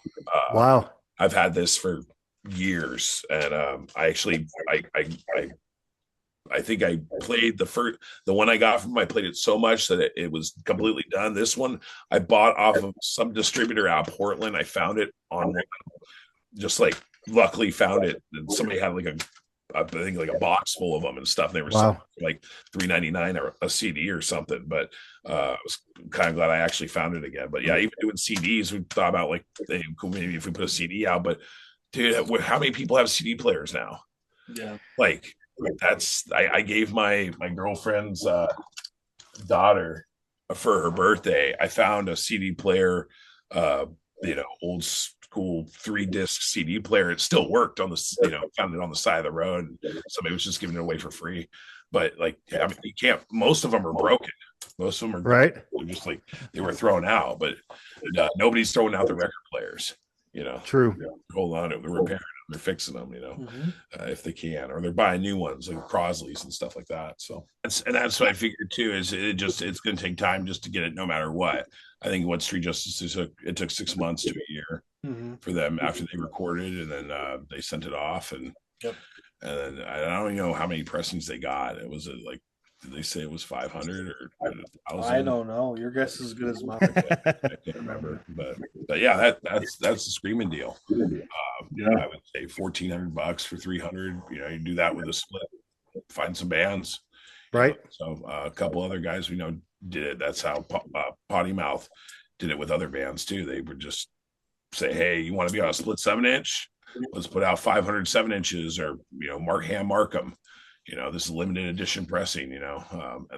A: Wow.
B: I've had this for years, and I think I played the one I got from him. I played it so much that it was completely done. This one I bought off of some distributor out of Portland. I found it on, just like luckily found it, and somebody had like I think like a box full of them and stuff. And they were selling like $3.99 or a CD or something. But I was kind of glad I actually found it again. But yeah, even doing CDs, we thought about like, hey, cool, maybe if we put a CD out. But dude, how many people have CD players now?
C: Yeah,
B: like that's I gave my girlfriend's daughter for her birthday. I found a CD player, old school 3-disc CD player. It still worked on the, found it on the side of the road. And somebody was just giving it away for free. But like, I mean, you can't, most of them are broken. Most of them are
A: right.
B: They're just like, they were thrown out, but nobody's throwing out the record players,
A: True.
B: Hold on to them, they're repairing them, they're fixing them, if they can, or they're buying new ones like Crosley's and stuff like that. So that's what I figured too, is it's going to take time just to get it no matter what. I think what Street Justice took 6 months to a year for them after they recorded, and then they sent it off, and then I don't know how many pressings they got. It was like, did they say it was 500 or 1,000?
C: I don't know. Your guess is as good as mine.
B: I can't remember, but yeah, that's a screaming deal. I would say $1,400 for 300. You do that with a split. Find some bands,
A: right?
B: So a couple other guys we know did it. That's how Potty Mouth did it with other bands too. They would just say, "Hey, you want to be on a split 7-inch? Let's put out 500 7-inches, or mark them." This is limited edition pressing, and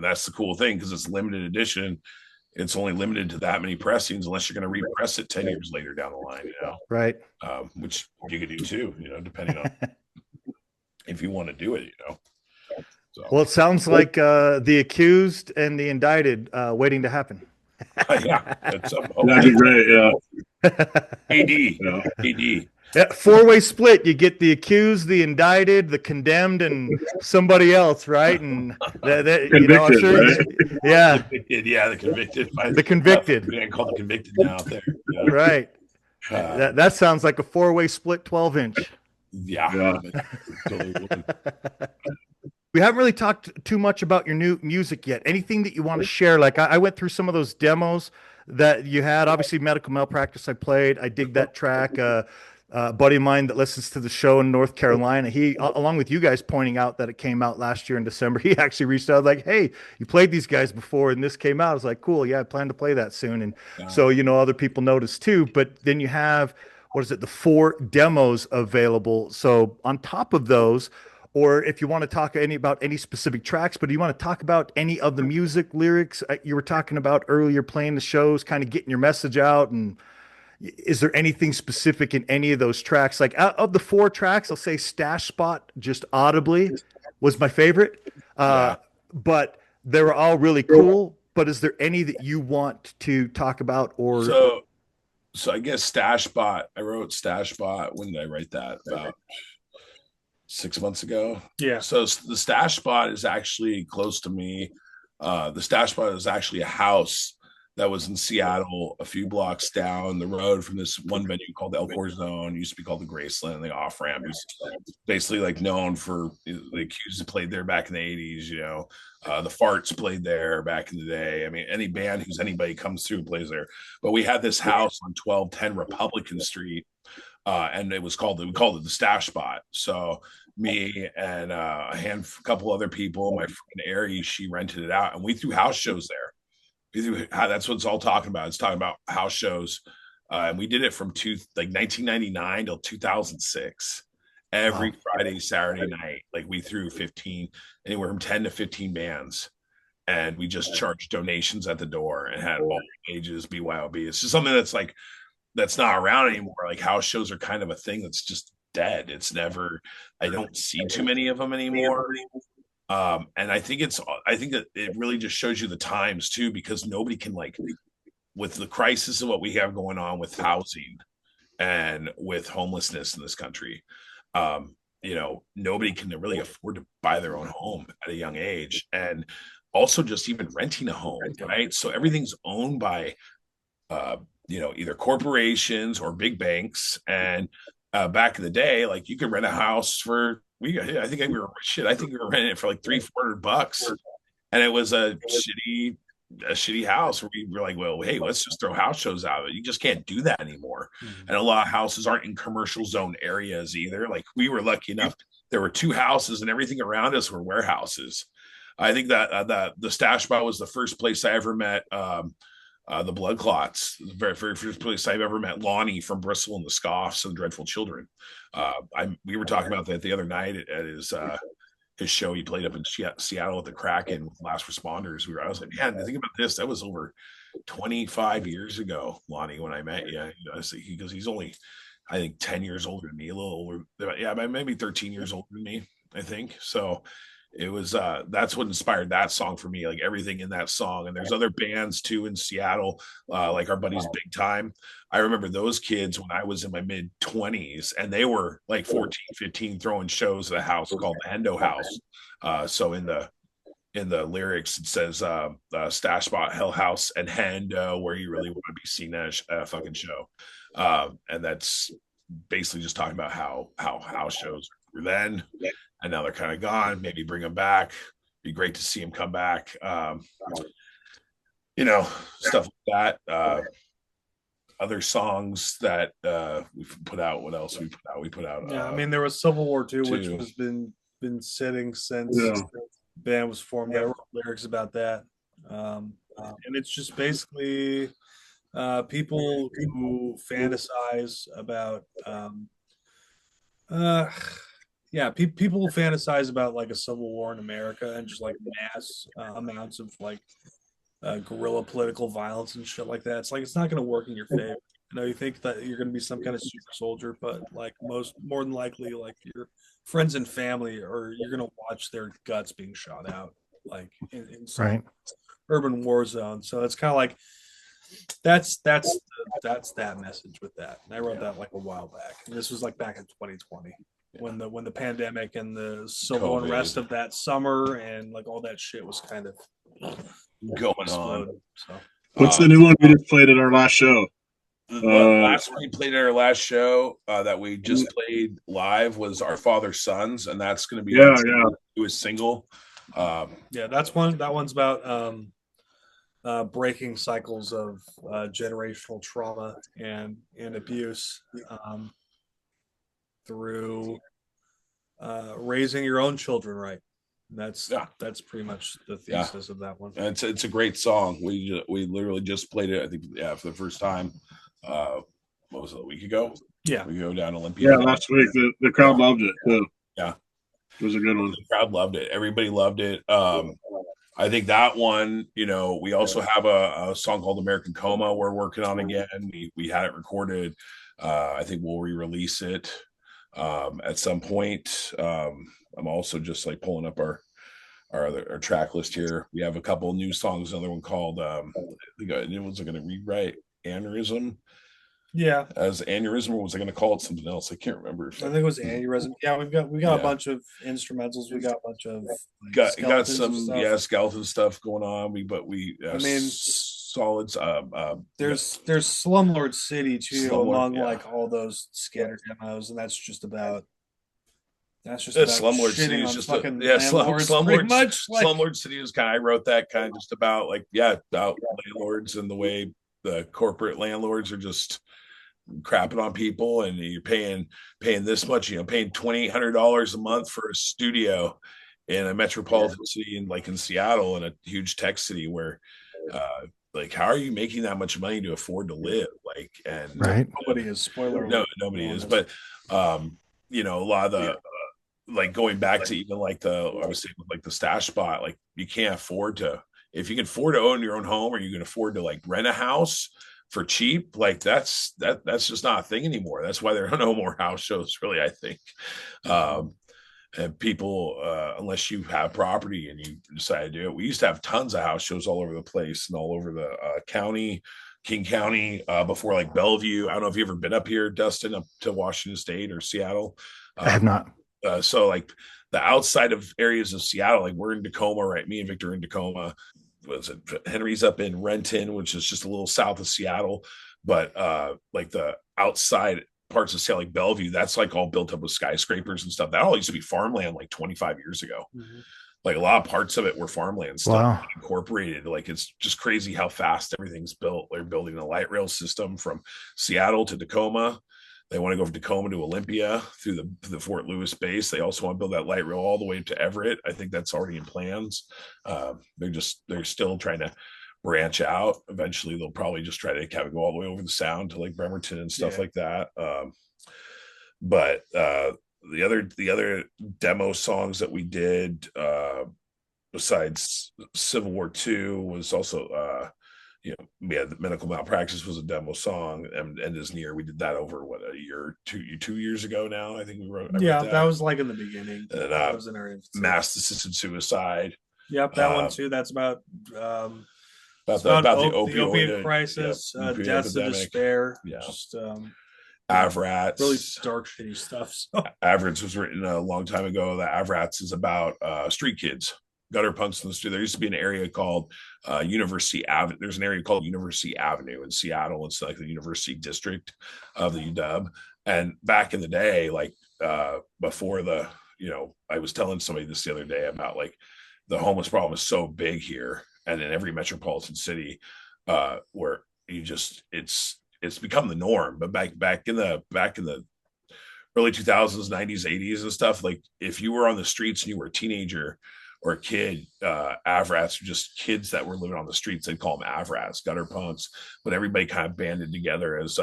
B: that's the cool thing, because it's limited edition. It's only limited to that many pressings, unless you're going to repress it 10 years later down the line,
A: right?
B: Which you could do too, depending on if you want to do it, So,
A: well, it sounds like the accused and the indicted waiting to happen.
B: yeah,
D: that'd be great. Yeah,
B: AD.
A: Yeah, four-way split. You get the accused, the indicted, the condemned, and somebody else, right? And I'm
D: Convicted,
A: sure.
D: right?
A: Yeah,
B: Convicted, yeah, the convicted.
A: the convicted,
B: Man called the convicted now out there. Yeah.
A: right? That sounds like a four-way split 12-inch.
B: Yeah.
D: Yeah.
B: Totally would.
A: We haven't really talked too much about your new music yet. Anything that you want to share? Like I went through some of those demos that you had. Obviously, Medical Malpractice I played. I dig that track. A buddy of mine that listens to the show in North Carolina, he, along with you guys pointing out that it came out last year in December, he actually reached out like, "Hey, you played these guys before and this came out." I was like, "Cool, yeah, I plan to play that soon." And so, other people noticed too. But then you have, what is it, the 4 demos available. So on top of those, or if you want to talk about any specific tracks, but do you want to talk about any of the music lyrics you were talking about earlier, playing the shows, kind of getting your message out? And is there anything specific in any of those tracks? Like out of the 4 tracks, I'll say Stash Spot just audibly was my favorite.
B: Yeah.
A: But they were all really cool. But is there any that you want to talk about or
B: So I guess Stash Bot. I wrote Stash Bot. When did I write that? About 6 months ago.
C: Yeah.
B: So the Stash Spot is actually close to me. The Stash Spot is actually a house that was in Seattle, a few blocks down the road from this one venue called the El Corazon. It used to be called the Graceland, the off ramp. It was basically like known for the accused that played there back in the 80s. The Farts played there back in the day. I mean, any band who's anybody comes through and plays there. But we had this house on 1210 Republican Street. And we called it the Stash Spot. So me and a couple other people, my friend Ari, she rented it out, and we threw house shows there. That's what it's all talking about. It's talking about house shows, and we did it from 1999 till 2006. Every Friday, Saturday night, like we threw anywhere from 10 to 15 bands, and we just charged donations at the door and had all ages, BYOB. It's just something that's not around anymore. Like house shows are kind of a thing that's just dead. I don't see too many of them anymore. And I think that it really just shows you the times too, because nobody can, like, with the crisis of what we have going on with housing and with homelessness in this country, nobody can really afford to buy their own home at a young age. And also just even renting a home, right? So everything's owned by, either corporations or big banks. And back in the day, like you could rent a house for I think we were renting it for like $300-400, and it was a shitty house where we were like, well, hey, let's just throw house shows out of it. You just can't do that anymore. And a lot of houses aren't in commercial zone areas either. Like we were lucky enough, there were 2 houses and everything around us were warehouses. I think that the Stash Spot was the first place I ever met the Blood Clots, the very, very first place I've ever met Lonnie from Bristol and the Scoffs and the Dreadful Children. We were talking about that the other night at his show. He played up in Seattle at the Kraken with Last Responders. I was like, man, think about this. That was over 25 years ago, Lonnie, when I met you. Because he's only, I think, 10 years older than me, a little older. Yeah, maybe 13 years older than me, I think. So it was that's what inspired that song for me, like everything in that song. And there's other bands too in Seattle, like our buddies Big Time. I remember those kids when I was in my mid-20s, and they were like 14, 15, throwing shows at a house called the Hendo House. So in the lyrics it says Stash Spot, Hell House, and Hendo, where you really want to be seen at a fucking show. And that's basically just talking about how house shows were then, and now they're kind of gone. Maybe bring them back. Be great to see them come back. Stuff like that. Other songs that we've put out. What else we put out? We put out.
C: Yeah, I mean, there was Civil War II, which has been sitting since the band was formed. I wrote lyrics about that, and it's just basically people who fantasize about people fantasize about like a civil war in America and just like mass amounts of like guerrilla political violence and shit like that. It's like, it's not going to work in your favor. You think that you're going to be some kind of super soldier, but like more than likely, like your friends and family, or you're going to watch their guts being shot out, like in some urban war zone. So it's kind of like, that's that message with that. And I wrote that like a while back. And this was like back in 2020 when the pandemic and the civil
B: COVID.
C: unrest of that summer and like all that shit was kind of
B: going on.
C: exploding. So
D: What's the new one we just played at our last show?
B: The last one we played at our last show that we just played live was Our Father's Sons, and that's going to be a single.
C: Yeah, that's one. That one's about breaking cycles of generational trauma and abuse through raising your own children right. That's pretty much the thesis of that one.
B: And it's a great song. We literally just played it, I think, for the first time. What was it, a week ago?
C: Yeah,
B: we go down Olympia.
D: Yeah, last week the crowd loved it too.
B: Yeah,
D: it was a good one.
B: The crowd loved it. Everybody loved it. I think that one, we also have a song called American Coma we're working on again. We had it recorded. I think we'll re-release it at some point. I'm also just like pulling up our track list here. We have a couple new songs. Another one called I think it was going to rewrite Aneurysm.
C: Yeah,
B: as Aneurysm, or was I going to call it something else? I can't remember.
C: I think it was Aneurysm. Yeah, we got a bunch of instrumentals. We got a bunch of
B: got some skeleton stuff going on. I mean solids.
C: There's Slumlord City too among like all those scatter demos, and that's just about
B: Slumlord City is just Slumlord City is kind of, I wrote that kind of just about about landlords and the way the corporate landlords are just crapping on people, and you're paying this much, paying $2,800 a month for a studio in a metropolitan city in Seattle, in a huge tech city where how are you making that much money to afford to live?
C: Nobody is. Spoiler.
B: No, nobody is. But a lot of the going back to even I was saying with the stash spot, you can't afford to, if you can afford to own your own home, or you can afford to rent a house for cheap, that's just not a thing anymore. That's why there are no more house shows, really, I think. And people, unless you have property and you decide to do it, we used to have tons of house shows all over the place and all over the county, King County, before Bellevue. I don't know if you've ever been up here, Dustin, up to Washington State or Seattle.
A: I have not.
B: So the outside of areas of Seattle, we're in Tacoma, right? Me and Victor are in Tacoma. Henry's up in Renton, which is just a little south of Seattle, but the outside parts of Seattle, like Bellevue, that's all built up with skyscrapers and stuff. That all used to be farmland 25 years ago. Mm-hmm. A lot of parts of it were farmland stuff incorporated. It's just crazy how fast everything's built. They're building a light rail system from Seattle to Tacoma. They want to go from Tacoma to Olympia through the Fort Lewis base. They also want to build that light rail all the way to Everett. I think that's already in plans. They're still trying to branch out. Eventually, they'll probably just try to kind of go all the way over the Sound to Bremerton and stuff like that. But the other demo songs that we did, besides Civil War II, was also we had the Medical Malpractice was a demo song, and End Is Near. We did that over a year, 2 years ago now. I think we wrote.
C: That was in the beginning.
B: And that was in our Mass Assisted Suicide.
C: Yep, that one too. That's about
B: the opioid
C: crisis, deaths of despair.
B: Yeah.
C: Just
B: Avrats,
C: really dark, shitty stuff. So.
B: Avrats was written a long time ago. The Avrats is about street kids, gutter punks in the street. There used to be an area called University Avenue. There's an area called University Avenue in Seattle. It's the University District of the UW. And back in the day, before I was telling somebody this the other day about the homeless problem is so big here, and in every metropolitan city, where it's become the norm. But back in the early 2000s, 90s, 80s and stuff, if you were on the streets and you were a teenager or a kid, Avrats were just kids that were living on the streets. They'd call them Avrats, gutter punks, but everybody kind of banded together as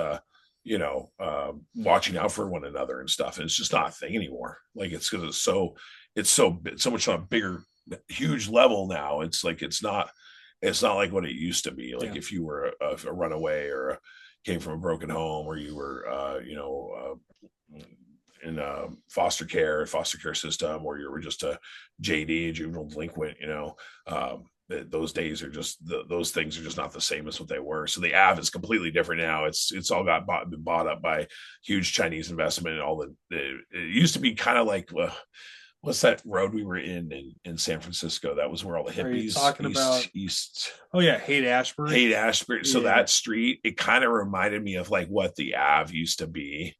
B: watching out for one another and stuff. And it's just not a thing anymore. It's because it's so much on a bigger, huge level now. It's not like what it used to be. If you were a runaway or came from a broken home, or you were in a foster care system, or you were just a JD, juvenile delinquent, those days are just those things are just not the same as what they were. So the Ave is completely different now. It's all been bought up by huge Chinese investment, and all it used to be kind of like what's that road we were in San Francisco? That was where all the
C: Are you
B: hippies
C: talking about
B: east.
C: Oh yeah, Haight Ashbury.
B: Haight Ashbury. So
C: Yeah.
B: that street, it kind of reminded me of like what the Ave used to be.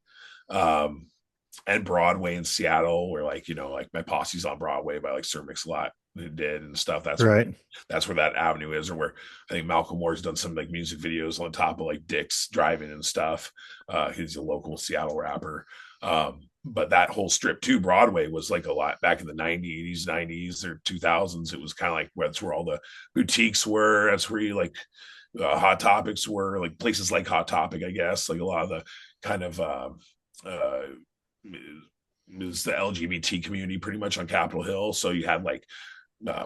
B: And Broadway in Seattle, where like, you know, like My Posse's on Broadway by like Sir Mix-a-Lot did and stuff. That's
A: Right.
B: that's where that avenue is, or where I think Malcolm Moore's done some like music videos on top of like Dick's driving and stuff. He's a local Seattle rapper. But that whole strip too, Broadway was like a lot back in the 90s, 90s or 2000s. It was kind of like that's where all the boutiques were. That's where you like Hot Topics were, like places like Hot Topic, I guess, like a lot of the kind of is the LGBT community pretty much on Capitol Hill. So you had like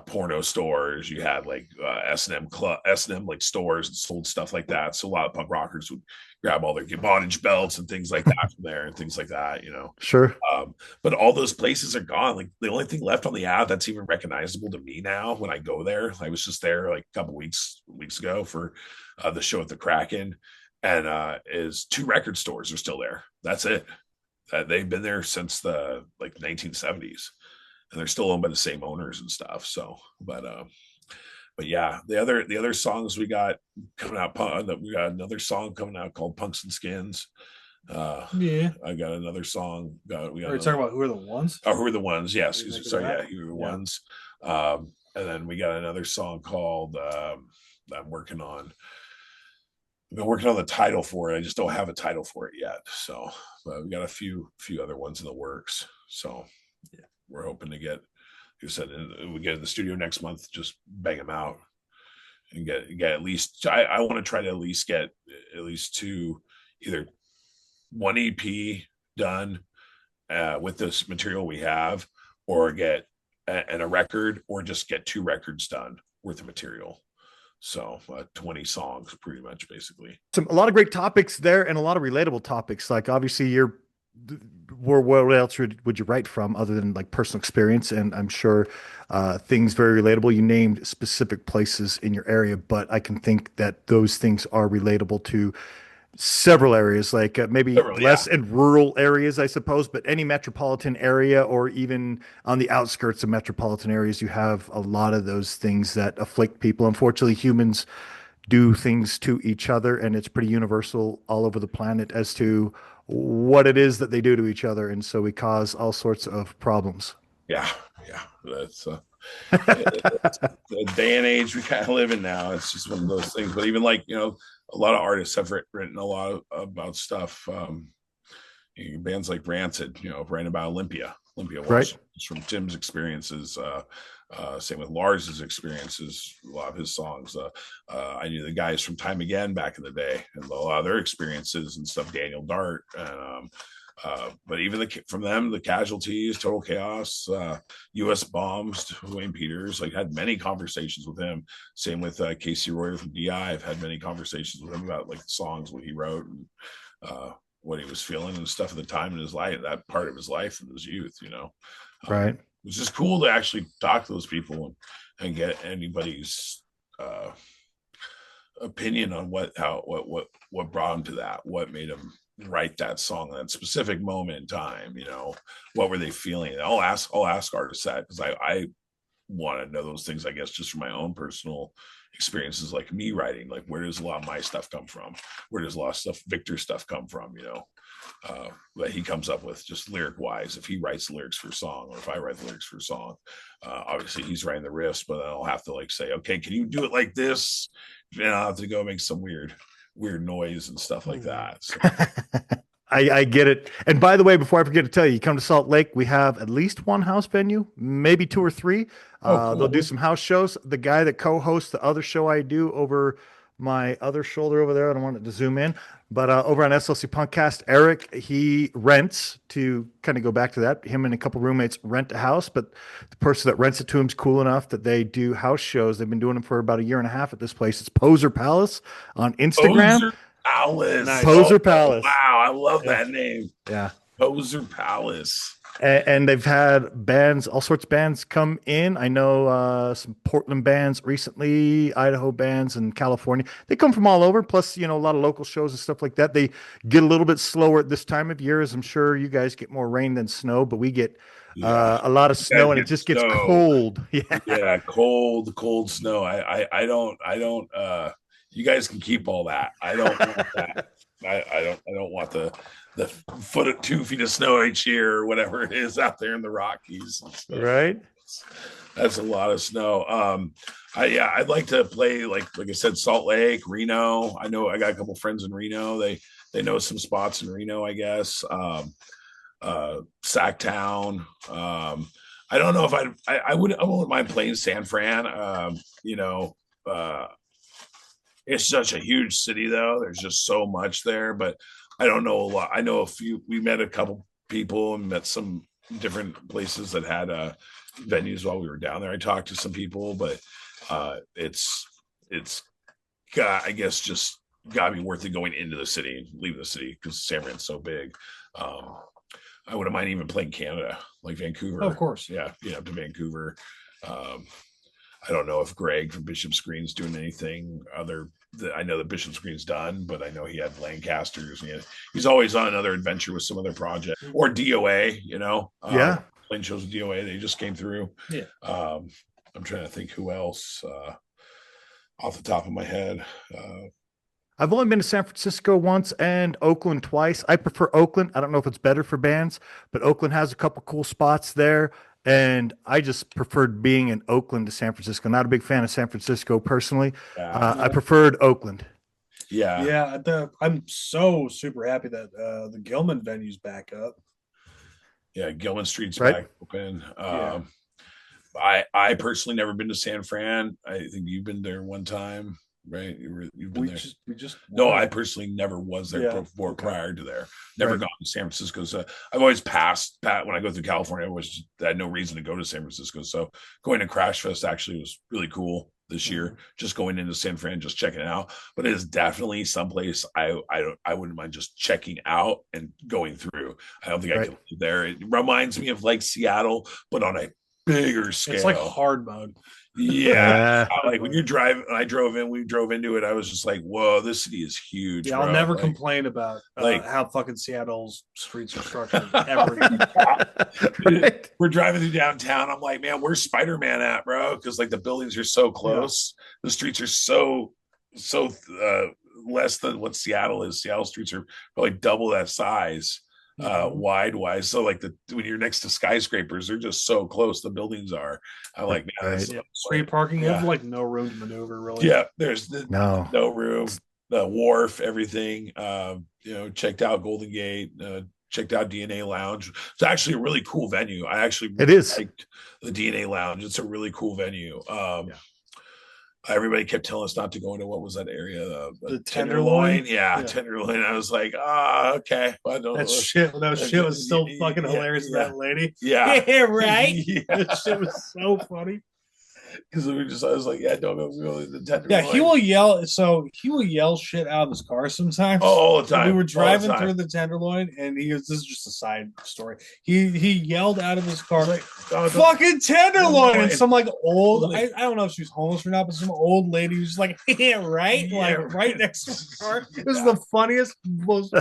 B: porno stores, you had like S&M club, S&M like stores that sold stuff like that. So a lot of punk rockers would grab all their bondage belts and things like that from there and things like that, you know.
A: Sure.
B: But all those places are gone. Like the only thing left on the Ave that's even recognizable to me now when I go there, I was just there like a couple weeks ago for the show at the Kraken, and is 2 record stores are still there. That's it. They've been there since the like 1970s, and they're still owned by the same owners and stuff. So, but yeah, the other songs we got coming out, we got another song coming out called Punks and Skins.
C: Yeah,
B: I got another song. We got
C: are you talking about Who Are the Ones?
B: Oh, Who Are the Ones? Yes, sorry,
C: that?
B: yeah, Who Are the Ones. And then we got another song called I'm working on. I've been working on the title for it. I just don't have a title for it yet. So, but we got a few other ones in the works. So, yeah, we're hoping to get, like I said, we get in the studio next month. Just bang them out and get at least. I want to try to at least get at least 2, either 1 EP done with this material we have, or get and a record, or just get 2 records done worth of material. So 20 songs pretty much, basically.
A: A lot of great topics there and a lot of relatable topics. Like obviously where else would you write from other than like personal experience? And I'm sure things very relatable. You named specific places in your area, but I can think that those things are relatable to several areas, like maybe less in rural areas, I suppose, but any metropolitan area or even on the outskirts of metropolitan areas, you have a lot of those things that afflict people. Unfortunately, humans do things to each other, and it's pretty universal all over the planet as to what it is that they do to each other. And so we cause all sorts of problems.
B: Yeah. That's the day and age we kind of live in now. It's just one of those things. But even like, you know, a lot of artists have written a lot about stuff. Bands like Rancid, you know, writing about Olympia was
A: Right.
B: from Tim's experiences. Same with Lars's experiences, a lot of his songs. I knew the guys from Time Again back in the day, and a lot of their experiences and stuff. Daniel Dart, and but even from them, the Casualties, Total Chaos, U.S. Bombs, Wayne Peters, like had many conversations with him. Same with Casey Royer from DI. I've had many conversations with him about like the songs, what he wrote, and what he was feeling and stuff at the time in his life, that part of his life and his youth, you know.
A: Right.
B: It's just cool to actually talk to those people and get anybody's opinion on what brought him to that, what made him write that song at that specific moment in time, you know, what were they feeling. I'll ask artists that, because I want to know those things, I guess, just from my own personal experiences, like me writing, like where does a lot of my stuff come from, where does a lot of stuff, Victor's stuff, come from, you know, that he comes up with just lyric wise, if he writes lyrics for a song, or if I write the lyrics for a song. Obviously he's writing the riffs, but then I'll have to like say, okay, can you do it like this, and I'll have to go make some weird noise and stuff like that. So.
A: I get it. And by the way, before I forget to tell you, you come to Salt Lake, we have at least 1 house venue, maybe 2 or 3.
B: Cool.
A: They'll do some house shows. The guy that co-hosts the other show I do over my other shoulder over there, I don't want it to zoom in, but over on SLC Punkcast, Eric, he rents, to kind of go back to that, him and a couple roommates rent a house, but the person that rents it to him is cool enough that they do house shows. They've been doing them for about 1.5 years at this place. It's Poser Palace on Instagram.
B: Poser Palace.
A: Nice. Poser Palace.
B: Wow, I love that name.
A: Yeah.
B: Poser Palace.
A: And they've had bands, all sorts of bands come in. I know some Portland bands recently, Idaho bands, and California. They come from all over. Plus, a lot of local shows and stuff like that. They get a little bit slower at this time of year, as I'm sure you guys get more rain than snow, but we get
B: Yeah.
A: a lot of
B: You guys
A: snow, and it
B: get
A: just gets
B: snow.
A: cold. Yeah,
B: Yeah, cold snow. I don't you guys can keep all that. I don't want that. I don't want the foot of 2 feet of snow each year or whatever it is out there in the Rockies and stuff.
A: right.
B: That's a lot of snow. I'd like to play like I said, Salt Lake, Reno. I know I got a couple friends in Reno. They know some spots in Reno, I guess. Sacktown. I don't know if I wouldn't mind playing San Fran. Uh, it's such a huge city though. There's just so much there, but I don't know a lot. I know a few. We met a couple people and met some different places that had venues while we were down there. I talked to some people, but it's got, I guess, just got to be worth it going into the city, leaving the city because San Fran's so big. Um, I wouldn't mind even playing Canada, like Vancouver.
C: Of course.
B: Yeah, up to Vancouver. Um, I don't know if Greg from Bishop's Green's doing anything other. I know that Bishop's Green's done, but I know he had Lancasters. He's always on another adventure with some other project or DOA.
A: Yeah.
B: Playing shows with DOA. They just came through.
C: Yeah.
B: I'm trying to think who else off the top of my head.
A: I've only been to San Francisco once and Oakland twice. I prefer Oakland. I don't know if it's better for bands, but Oakland has a couple cool spots there. And I just preferred being in Oakland to San Francisco. Not a big fan of San Francisco personally. I preferred Oakland.
B: Yeah.
C: Yeah. I'm so super happy that the Gilman venue's back up.
B: Yeah, Gilman Street's
A: Right.
B: back open.
C: Yeah.
B: I personally never been to San Fran. I think you've been there one time, right? You've been there.
C: We just
B: No, I personally never was there
C: Yeah.
B: before
C: Okay.
B: prior to there. Never
A: Right.
B: gone to San Francisco. So I've always passed when I go through California. I had no reason to go to San Francisco. So going to Crash Fest actually was really cool this year. Just going into San Fran, just checking it out. But it is definitely someplace I wouldn't mind just checking out and going through. I don't think I
A: Right.
B: could live there. It reminds me of like Seattle, but on a bigger scale.
C: It's like hard mode.
B: Yeah, like when you drive, I drove in, we drove into it. I was just like, "Whoa, this city is huge."
C: Yeah, I'll
B: bro.
C: never
B: Like,
C: complain about
B: like-
C: how fucking Seattle's streets are structured ever again.
A: Right.
B: We're driving through downtown. I'm like, "Man, where's Spider-Man at, bro?" Because like the buildings are so close, the streets are so less than what Seattle is. Seattle streets are probably double that size. Wide. So like when you're next to skyscrapers, they're just so close. The buildings are. I'm like, man,
A: Right.
B: that's
C: Yeah, street parking, you
B: Yeah.
C: have like no room to maneuver really.
B: yeah. There's
A: No.
B: no room. The wharf, everything. Checked out Golden Gate. Checked out DNA Lounge. It's actually a really cool venue. I actually
A: It is.
B: liked the DNA Lounge. It's a really cool venue. Everybody kept telling us not to go into what was that area?
C: The Tenderloin?
B: Yeah,
C: Yeah.
B: Tenderloin. I was like, okay. I don't
C: That
B: know.
C: shit was still fucking
B: Yeah,
C: hilarious to
B: yeah.
C: that lady.
B: Yeah.
C: Yeah, right?
B: Yeah.
C: That shit was so funny.
B: Because I was like, yeah, don't go to the Tenderloin.
C: Yeah, he will yell shit out of his car sometimes.
B: Oh, all the
C: So
B: time.
C: we were
B: All the
C: driving
B: time.
C: through the Tenderloin, and this is just a side story. He yelled out of his car,
B: Like, oh, don't-
C: "Fucking Tenderloin!" And
B: Tenderloin.
C: some like old, I don't know if she was homeless or not, but some old lady was just like, "Yeah, right,"
B: Yeah,
C: like
B: right.
C: right next to his car. It was the funniest, most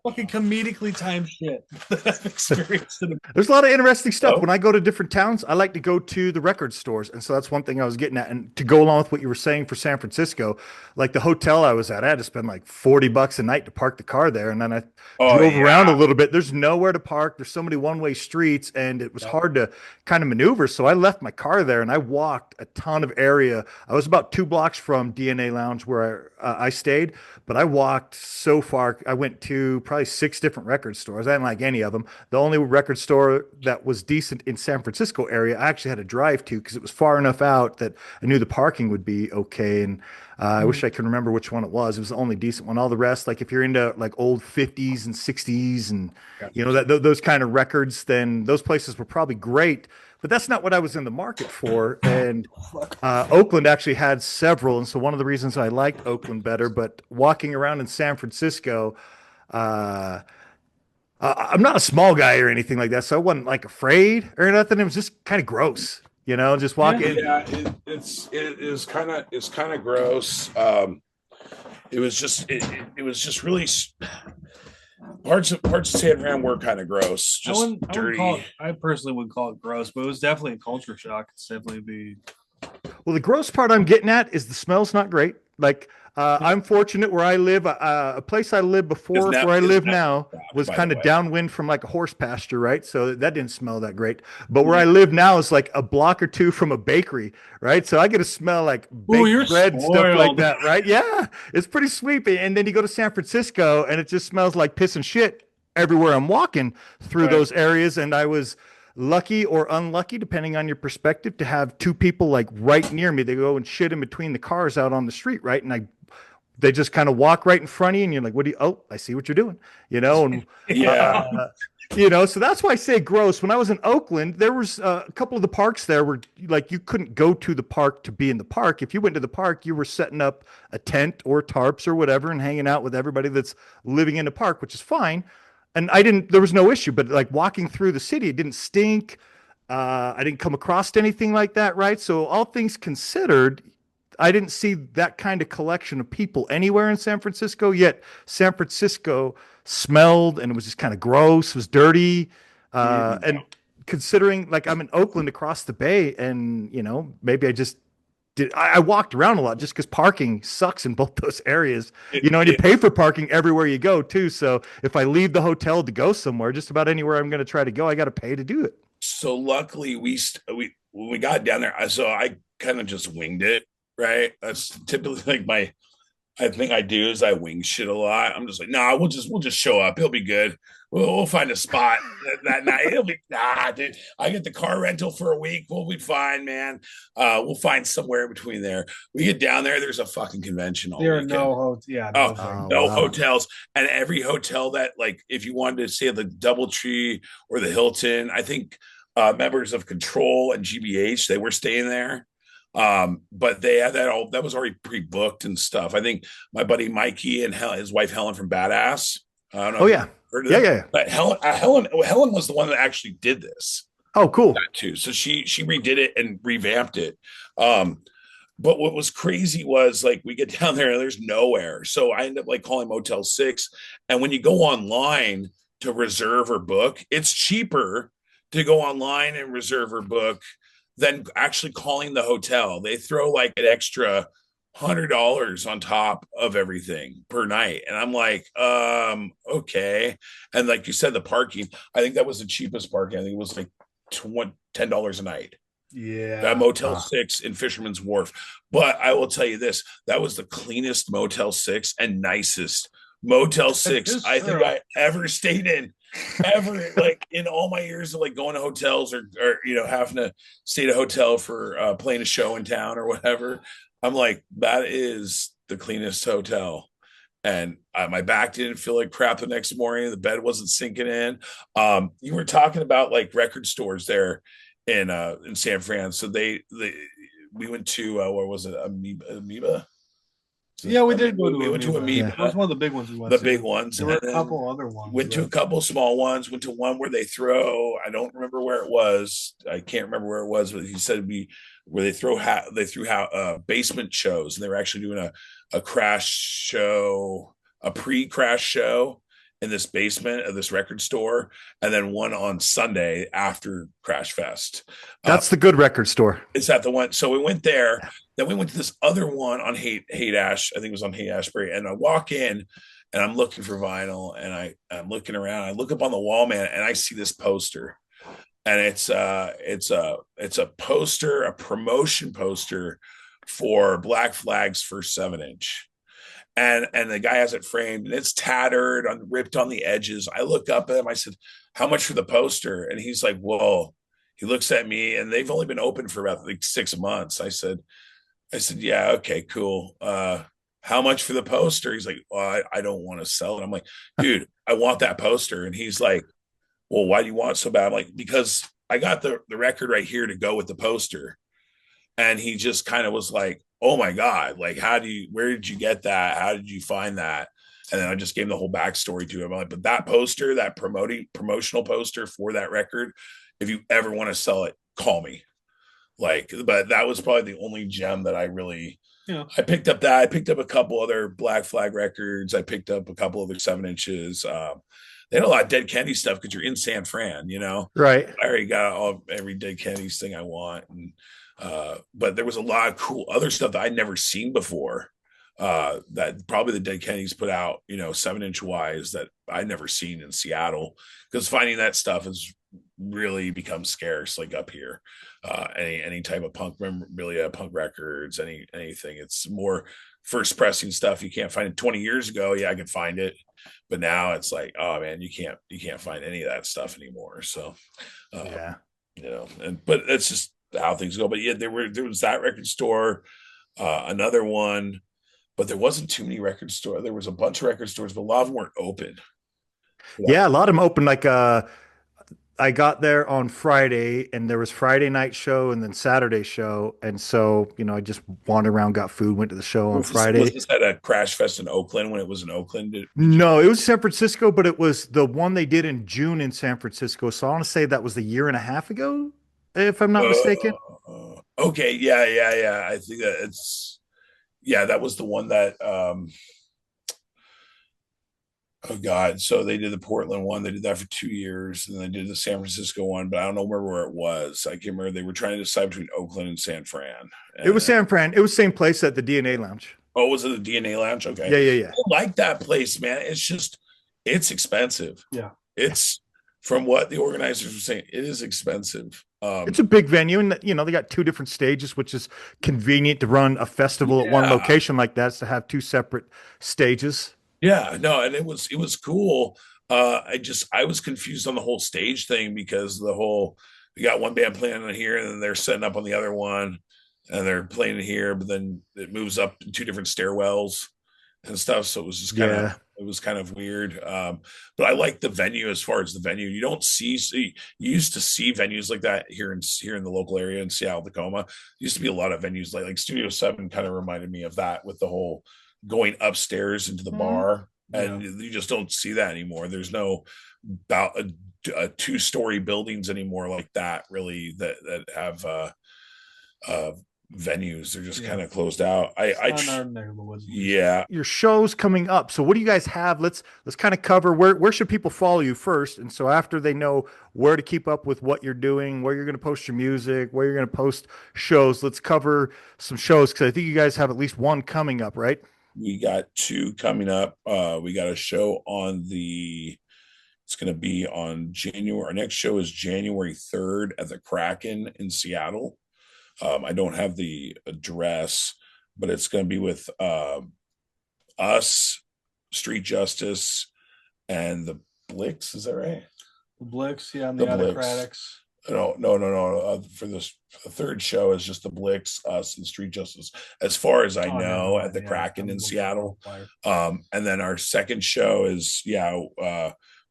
C: fucking comedically timed shit that I've experienced.
A: There's a lot of interesting stuff.
B: Oh.
A: When I go to different towns, I like to go to the record stores. And so that's one thing I was getting at. And to go along with what you were saying for San Francisco, like the hotel I was at, I had to spend like $40 a night to park the car there. And then I drove around a little bit. There's nowhere to park. There's so many one-way streets, and it was hard to kind of maneuver. So I left my car there and I walked a ton of area. I was about 2 blocks from DNA Lounge where I stayed, but I walked so far. I went to probably 6 different record stores. I didn't like any of them. The only record store that was decent in San Francisco area, I actually had to drive to because it was far enough out that I knew the parking would be okay. And I wish I could remember which one it was. It was the only decent one. All the rest, like if you're into like old 50s and 60s and those kind of records, then those places were probably great. But that's not what I was in the market for. And Oakland actually had several. And so one of the reasons I liked Oakland better, but walking around in San Francisco, I'm not a small guy or anything like that, so I wasn't like afraid or nothing. It was just kind of gross, just
C: Yeah.
A: walking.
B: Yeah, it is kind of gross. It was just really parts of San Fran were kind of gross, just
C: I wouldn't call
B: dirty.
C: it. I personally wouldn't call it gross, but it was definitely a culture shock. It's definitely be.
A: Well, the gross part I'm getting at is the smell's not great. Like, I'm fortunate where I live. A place I lived before, where I
B: Is
A: live
B: now
A: now,
B: wrapped,
A: was
B: by the
A: kind of
B: way.
A: downwind from like a horse pasture, right? So that didn't smell that great. But where
C: Yeah.
A: I live now is like a block or two from a bakery, right? So I get to smell like
C: Oh,
A: baked
C: you're
A: bread and stuff like
C: spoiled.
A: that, right? Yeah, it's pretty sweet. And then you go to San Francisco, and it just smells like piss and shit everywhere I'm walking through
C: Right.
A: those areas. And I was lucky or unlucky, depending on your perspective, to have two people like right near me. They go and shit in between the cars out on the street, right? And they just kind of walk right in front of you, and you're like, "What do you? Oh, I see what you're doing," And
B: Yeah.
A: so that's why I say gross. When I was in Oakland, there was a couple of the parks there where like you couldn't go to the park to be in the park. If you went to the park, you were setting up a tent or tarps or whatever and hanging out with everybody that's living in the park, which is fine. And I didn't, there was no issue, but like walking through the city, it didn't stink. I didn't come across anything like that, right? So all things considered, I didn't see that kind of collection of people anywhere in San Francisco. Yet San Francisco smelled and it was just kind of gross, was dirty.
C: Mhm.
A: And considering like I'm in Oakland across the bay, and maybe I just did. I walked around a lot just because parking sucks in both those areas.
B: It,
A: And you
B: it,
A: pay for parking everywhere you go too. So if I leave the hotel to go somewhere, just about anywhere I'm going to try to go, I got to pay to do it.
B: so luckily we when we got down there, so I kind of just winged it, right? That's typically like my I think I do is I wing shit a lot. I'm just like, nah, we'll just show up. He'll be good. We'll find a spot that night. He'll be dude. I get the car rental for a week. We'll be fine, man. We'll find somewhere in between there. We get down there. There's a fucking convention all
C: There are
B: weekend.
C: yeah,
B: Oh,
C: no thing.
A: Oh
B: no
A: wow.
B: hotels, and every hotel that like if you wanted to stay at the DoubleTree or the Hilton, I think members of Control and GBH they were staying there. But they had that all that was already pre-booked and stuff. I think my buddy Mikey and his wife Helen from Badass. I don't know
A: Oh
B: if you
A: yeah.
B: heard of
A: Yeah,
B: them,
A: yeah.
B: but Helen was the one that actually did this
A: Oh cool.
B: too. So she redid it and revamped it. Um, but what was crazy was like we get down there and there's nowhere. So I end up like calling Motel 6. And when you go online to reserve or book, it's cheaper to go online and reserve or book than actually calling the hotel. They throw like an extra $100 on top of everything per night. And I'm like, okay. And like you said, the parking, I think that was the cheapest parking. I think it was like $10 a night that
C: Yeah.
B: Motel 6 in Fisherman's Wharf. But I will tell you this that was the cleanest Motel 6 and nicest Motel 6 I think I ever stayed in. Ever like in all my years of like going to hotels or having to stay at a hotel for playing a show in town or whatever, I'm like that is the cleanest hotel, and my back didn't feel like crap the next morning. The bed wasn't sinking in. You were talking about like record stores there in San Fran. So they we went to where was it Amoeba?
C: Yeah, we did go to
B: We went to
C: Amoeba.
A: Yeah.
C: That was
B: Amoeba,
C: one of the big ones we went
B: the
C: to.
B: big ones.
C: There were
B: And
C: a couple other ones.
B: went to a couple small ones. Went to one where they throw. I don't remember where it was. I can't remember where it was. But he said where they threw basement shows, and they were actually doing a crash show, a pre-crash show in this basement of this record store, and then one on Sunday after Crash Fest.
A: That's the good record store.
B: Is that the one? So we went there. Then we went to this other one on Haight Ash. I think it was on Haight Ashbury. And I walk in and I'm looking for vinyl and I'm looking around. I look up on the wall, man, and I see this poster. And it's a poster, a promotion poster for Black Flag's first 7-inch. And the guy has it framed and it's tattered on ripped on the edges. I look up at him, I said, how much for the poster? And he's like, whoa. He looks at me and they've only been open for about like 6 months. I said, yeah, okay, cool. How much for the poster? He's like, well, I don't want to sell it. I'm like, dude, I want that poster. And he's like, well, why do you want it so bad? I'm like, because I got the record right here to go with the poster. And he just kind of was like, oh my God, like, where did you get that? How did you find that? And then I just gave him the whole backstory to him. I'm like, but that poster, that promotional poster for that record, if you ever want to sell it, call me. Like, but that was probably the only gem that I really, I picked up that. I picked up a couple other Black Flag records. I picked up a couple other 7 inches. They had a lot of Dead Kennedy stuff because you're in San Fran,
A: Right.
B: I already got every Dead Kennedys thing I want. And but there was a lot of cool other stuff that I'd never seen before. That probably the Dead Kennedys put out, 7 inch wise that I'd never seen in Seattle, because finding that stuff has really become scarce, like up here. Any type of punk memorabilia, punk records, anything. It's more first pressing stuff you can't find it. 20 years ago, yeah, I could find it, but now it's like, oh man, you can't find any of that stuff anymore. So
A: Yeah.
B: but it's just how things go. But yeah, there was that record store, another one, but there wasn't too many record stores. There was a bunch of record stores, but a lot of them weren't open.
A: Yeah, a lot of them open. Like I got there on Friday, and there was Friday night show and then Saturday show, and so I just wandered around, got food, went to the show on
B: Was
A: Friday.
B: this at a Crash Fest in Oakland when it was in Oakland?
A: No, it was San Francisco, but it was the one they did in June in San Francisco. So I want to say that was a year and a half ago, if I'm not mistaken.
B: Okay, yeah. I think that that was the one that oh God. So they did the Portland one. They did that for 2 years. And they did the San Francisco one, but I don't know where it was. I can't remember. They were trying to decide between Oakland and San Fran.
A: It was San Fran. It was same place at the DNA Lounge.
B: Oh, was it the DNA Lounge? Okay.
A: Yeah.
B: I like that place, man. It's expensive.
C: Yeah.
B: It's from what the organizers were saying, it is expensive.
A: It's a big venue, and they got 2 different stages, which is convenient to run a festival at one location like that, to have 2 separate stages.
B: Yeah, no, and it was cool. I was confused on the whole stage thing, because we got one band playing on here, and then they're setting up on the other one, and they're playing here, but then it moves up in 2 different stairwells and stuff. So it was just kind of weird. But I like the venue. As far as the venue, you don't see you used to see venues like that here in the local area in Seattle, Tacoma. Used to be a lot of venues like Studio 7 kind of reminded me of that, with the whole going upstairs into the bar, and you just don't see that anymore. There's no about a 2-story buildings anymore like that, really, that have venues. They're just kind of closed out.
A: Your show's coming up, so what do you guys have? Let's kind of cover where should people follow you first, and so after they know where to keep up with what you're doing, where you're going to post your music, where you're going to post shows, let's cover some shows, because I think you guys have at least one coming up, right?
B: We got 2 coming up. We got a show it's going to be on January. Our next show is January 3rd at the Kraken in Seattle. I don't have the address, but it's going to be with us, Street Justice, and the Blix. Is that right?
C: The Blix, yeah, and the Autocratics.
B: No. For the 3rd show is just the Blix, us, and Street Justice, as far as I know, at the Kraken in Seattle. And then our 2nd show is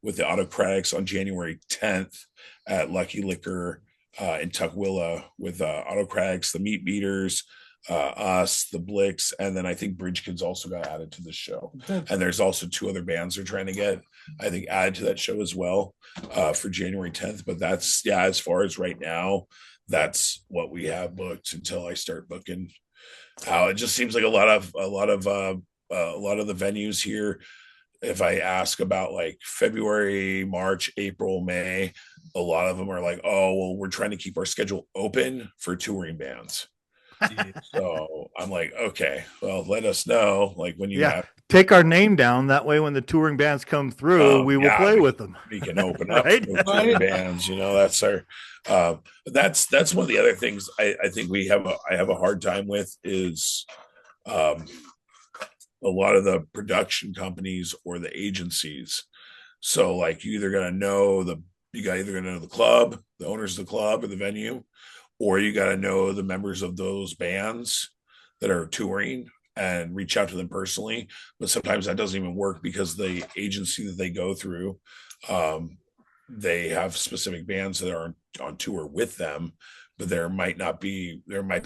B: with the Autocratics on January 10th at Lucky Liquor in Tukwila, with Autocratics, the Meat Beaters, us, the Blix, and then I think Bridge Kids also got added to the show. And there's also 2 other bands they're trying to get, I think, added to that show as well for January 10th. But that's as far as right now, that's what we have booked until I start booking. It just seems like a lot of the venues here, if I ask about like February, March, April, May, a lot of them are like, oh, well, we're trying to keep our schedule open for touring bands. So I'm like, okay, well, let us know, like, when you
A: take our name down. That way, when the touring bands come through, we will play with them.
B: We can open up for touring bands. That's our. That's one of the other things I think I have a hard time with is a lot of the production companies or the agencies. So like you got either gonna know the club, the owners of the club or the venue, or you got to know the members of those bands that are touring and reach out to them personally. But sometimes that doesn't even work, because the agency that they go through, they have specific bands that are on tour with them, but there might be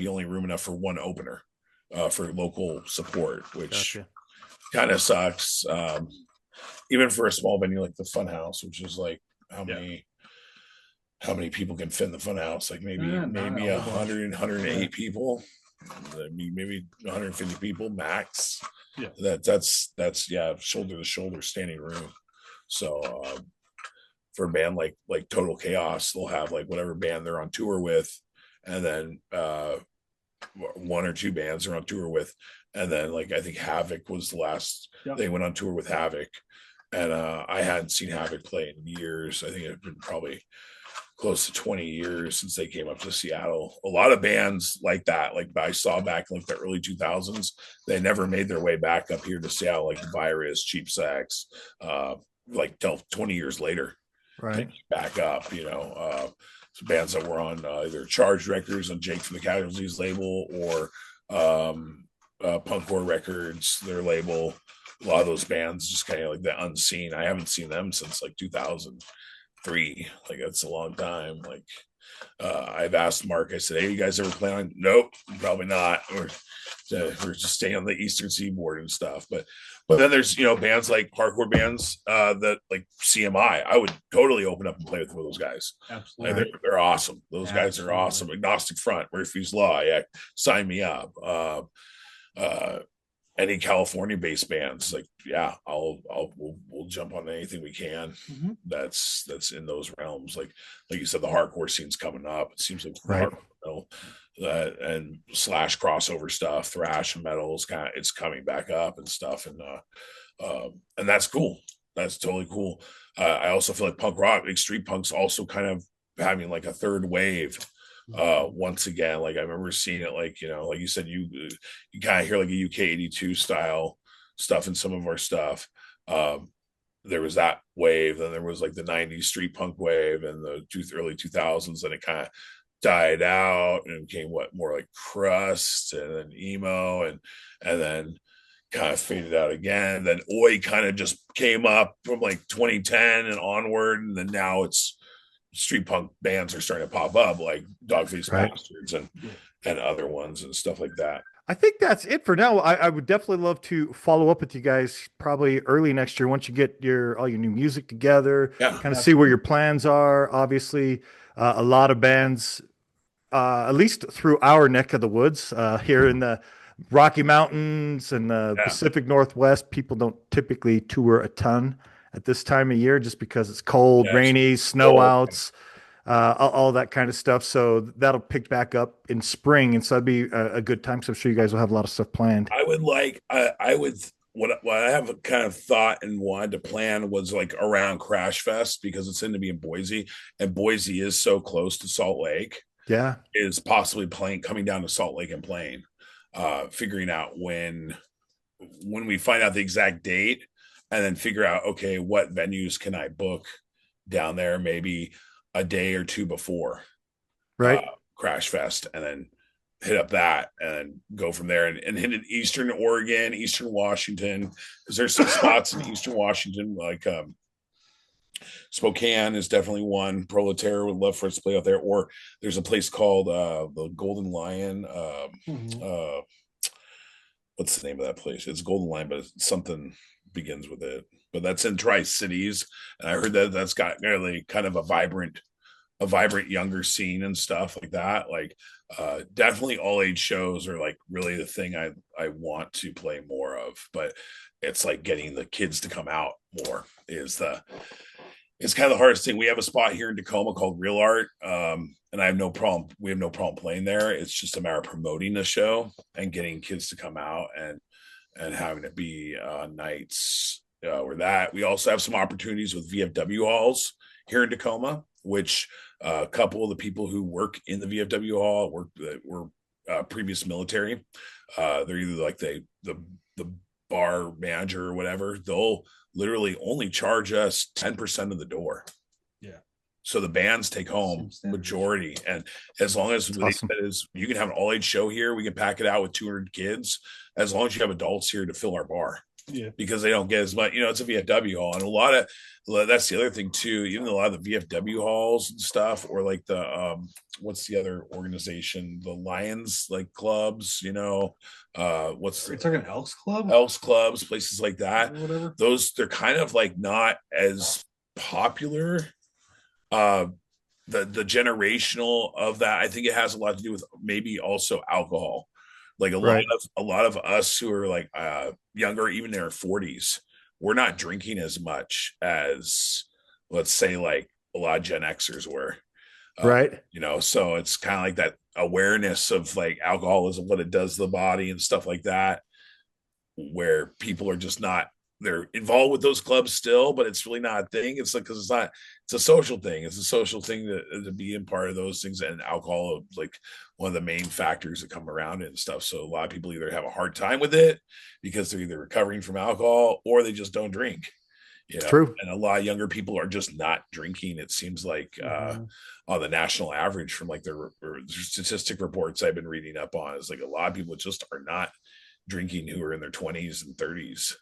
B: only room enough for one opener for local support, which kind of sucks. Even for a small venue like the Fun House, which is like how many people can fit in the Fun House? Like maybe
C: Not a whole bunch.
B: 108 people, maybe 150 people max.
C: Yeah.
B: That's shoulder to shoulder standing room. So for a band like Total Chaos, they'll have like whatever band they're on tour with, and then one or two bands they're on tour with, and then like I think Havoc was the last they went on tour with Havoc, and I hadn't seen Havoc play in years. I think it had been probably close to 20 years since they came up to Seattle. A lot of bands like that, like I saw back in like the early 2000s, they never made their way back up here to Seattle, like Virus, Cheap Sex, like till 20 years later,
A: Right.
B: back up, bands that were on either Charged Records on Jake from the Casualties label or Punkcore Records, their label. A lot of those bands just kind of like the unseen. I haven't seen them since like 2003. Like that's a long time. Like I've asked Mark, I said, hey, you guys ever plan on? Nope, probably not. We're just staying on the Eastern Seaboard and stuff. But then there's bands like hardcore bands that like CMI. I would totally open up and play with those guys.
C: Absolutely.
B: Like, they're awesome. Those guys are awesome. Agnostic Front, Murphy's Law. Yeah, sign me up. Any California-based bands, like we'll jump on anything we can.
C: Mhm.
B: That's in those realms. Like you said, the hardcore scene's coming up. It seems like
A: Right.
B: And slash crossover stuff, thrash and metals, it's coming back up and stuff, and that's cool. That's totally cool. I also feel like punk rock, like street punk's also kind of having like a third wave. Once again, like I remember seeing it, like like you said, you kind of hear like a UK 82 style stuff in some of our stuff. There was that wave, then there was like the 90s street punk wave and the early 2000s, and it kind of died out and became more like crust and then emo and then kind of faded out again. Then Oi kind of just came up from like 2010 and onward, and then now it's street punk bands are starting to pop up, like Dogface Bastards and other ones and stuff like that.
A: I think that's it for now. I would definitely love to follow up with you guys probably early next year once you get all your new music together. Kind of see where your plans are. Obviously, a lot of bands, at least through our neck of the woods, here in the Rocky Mountains and the Pacific Northwest, people don't typically tour a ton at this time of year just because it's cold, rainy, snow outs. All that kind of stuff. So that'll pick back up in spring. And so that'd be a good time. So I'm sure you guys will have a lot of stuff planned.
B: I would what I have a kind of thought and wanted to plan was like around Crash Fest, because it's going to be in Boise, and Boise is so close to Salt Lake.
A: Yeah.
B: Is possibly coming down to Salt Lake and playing, figuring out when we find out the exact date, and then figure out, okay, what venues can I book down there? Maybe a day or two before Crash Fest, and then hit up that and go from there and hit in Eastern Oregon, Eastern Washington, because there's some spots in Eastern Washington, like Spokane is definitely one. Proletaire would love for us to play out there, or there's a place called the Golden Lion. What's the name of that place? It's Golden Lion, but something begins with it. But that's in Tri-Cities, and I heard that's got really kind of a vibrant younger scene and stuff like that. Like definitely all age shows are like really the thing I want to play more of, but it's like getting the kids to come out more it's kind of the hardest thing. We have a spot here in Tacoma called Real Art, and I have no problem. We have no problem playing there. It's just a matter of promoting the show and getting kids to come out and having it be nights where that. We also have some opportunities with VFW halls here in Tacoma, which a couple of the people who work in the VFW hall were previous military. They're either like the bar manager or whatever. They'll literally only charge us 10% of the door.
C: Yeah.
B: So the bands take home majority, and as long as you can have an all age show here, we can pack it out with 200 kids. As long as you have adults here to fill our bar,
C: Yeah.
B: because they don't get as much. It's a VFW hall, and that's the other thing too. Even a lot of the VFW halls and stuff, or like the what's the other organization, the Lions like clubs, what's
C: Are you talking Elks Club?
B: Elks clubs, places like that.
C: Or whatever.
B: Those, they're kind of like not as popular. uh the generational of that, I think it has a lot to do with maybe also alcohol. Like
A: Right.
B: a lot of us who are like younger, even in our 40s, we're not drinking as much as, let's say, like a lot of Gen Xers were. uh,
A: Right.
B: so it's kind of like that awareness of like alcoholism, what it does to the body and stuff like that, where people are just not, they're involved with those clubs still, but it's really not a thing. It's like, because it's a social thing. It's a social thing to be in part of those things, and alcohol is like one of the main factors that come around it and stuff. So a lot of people either have a hard time with it because they're either recovering from alcohol or they just don't drink.
A: It's true.
B: And a lot of younger people are just not drinking. It seems like on the national average, from like the statistic reports I've been reading up on, is like a lot of people just are not drinking who are in their 20s and 30s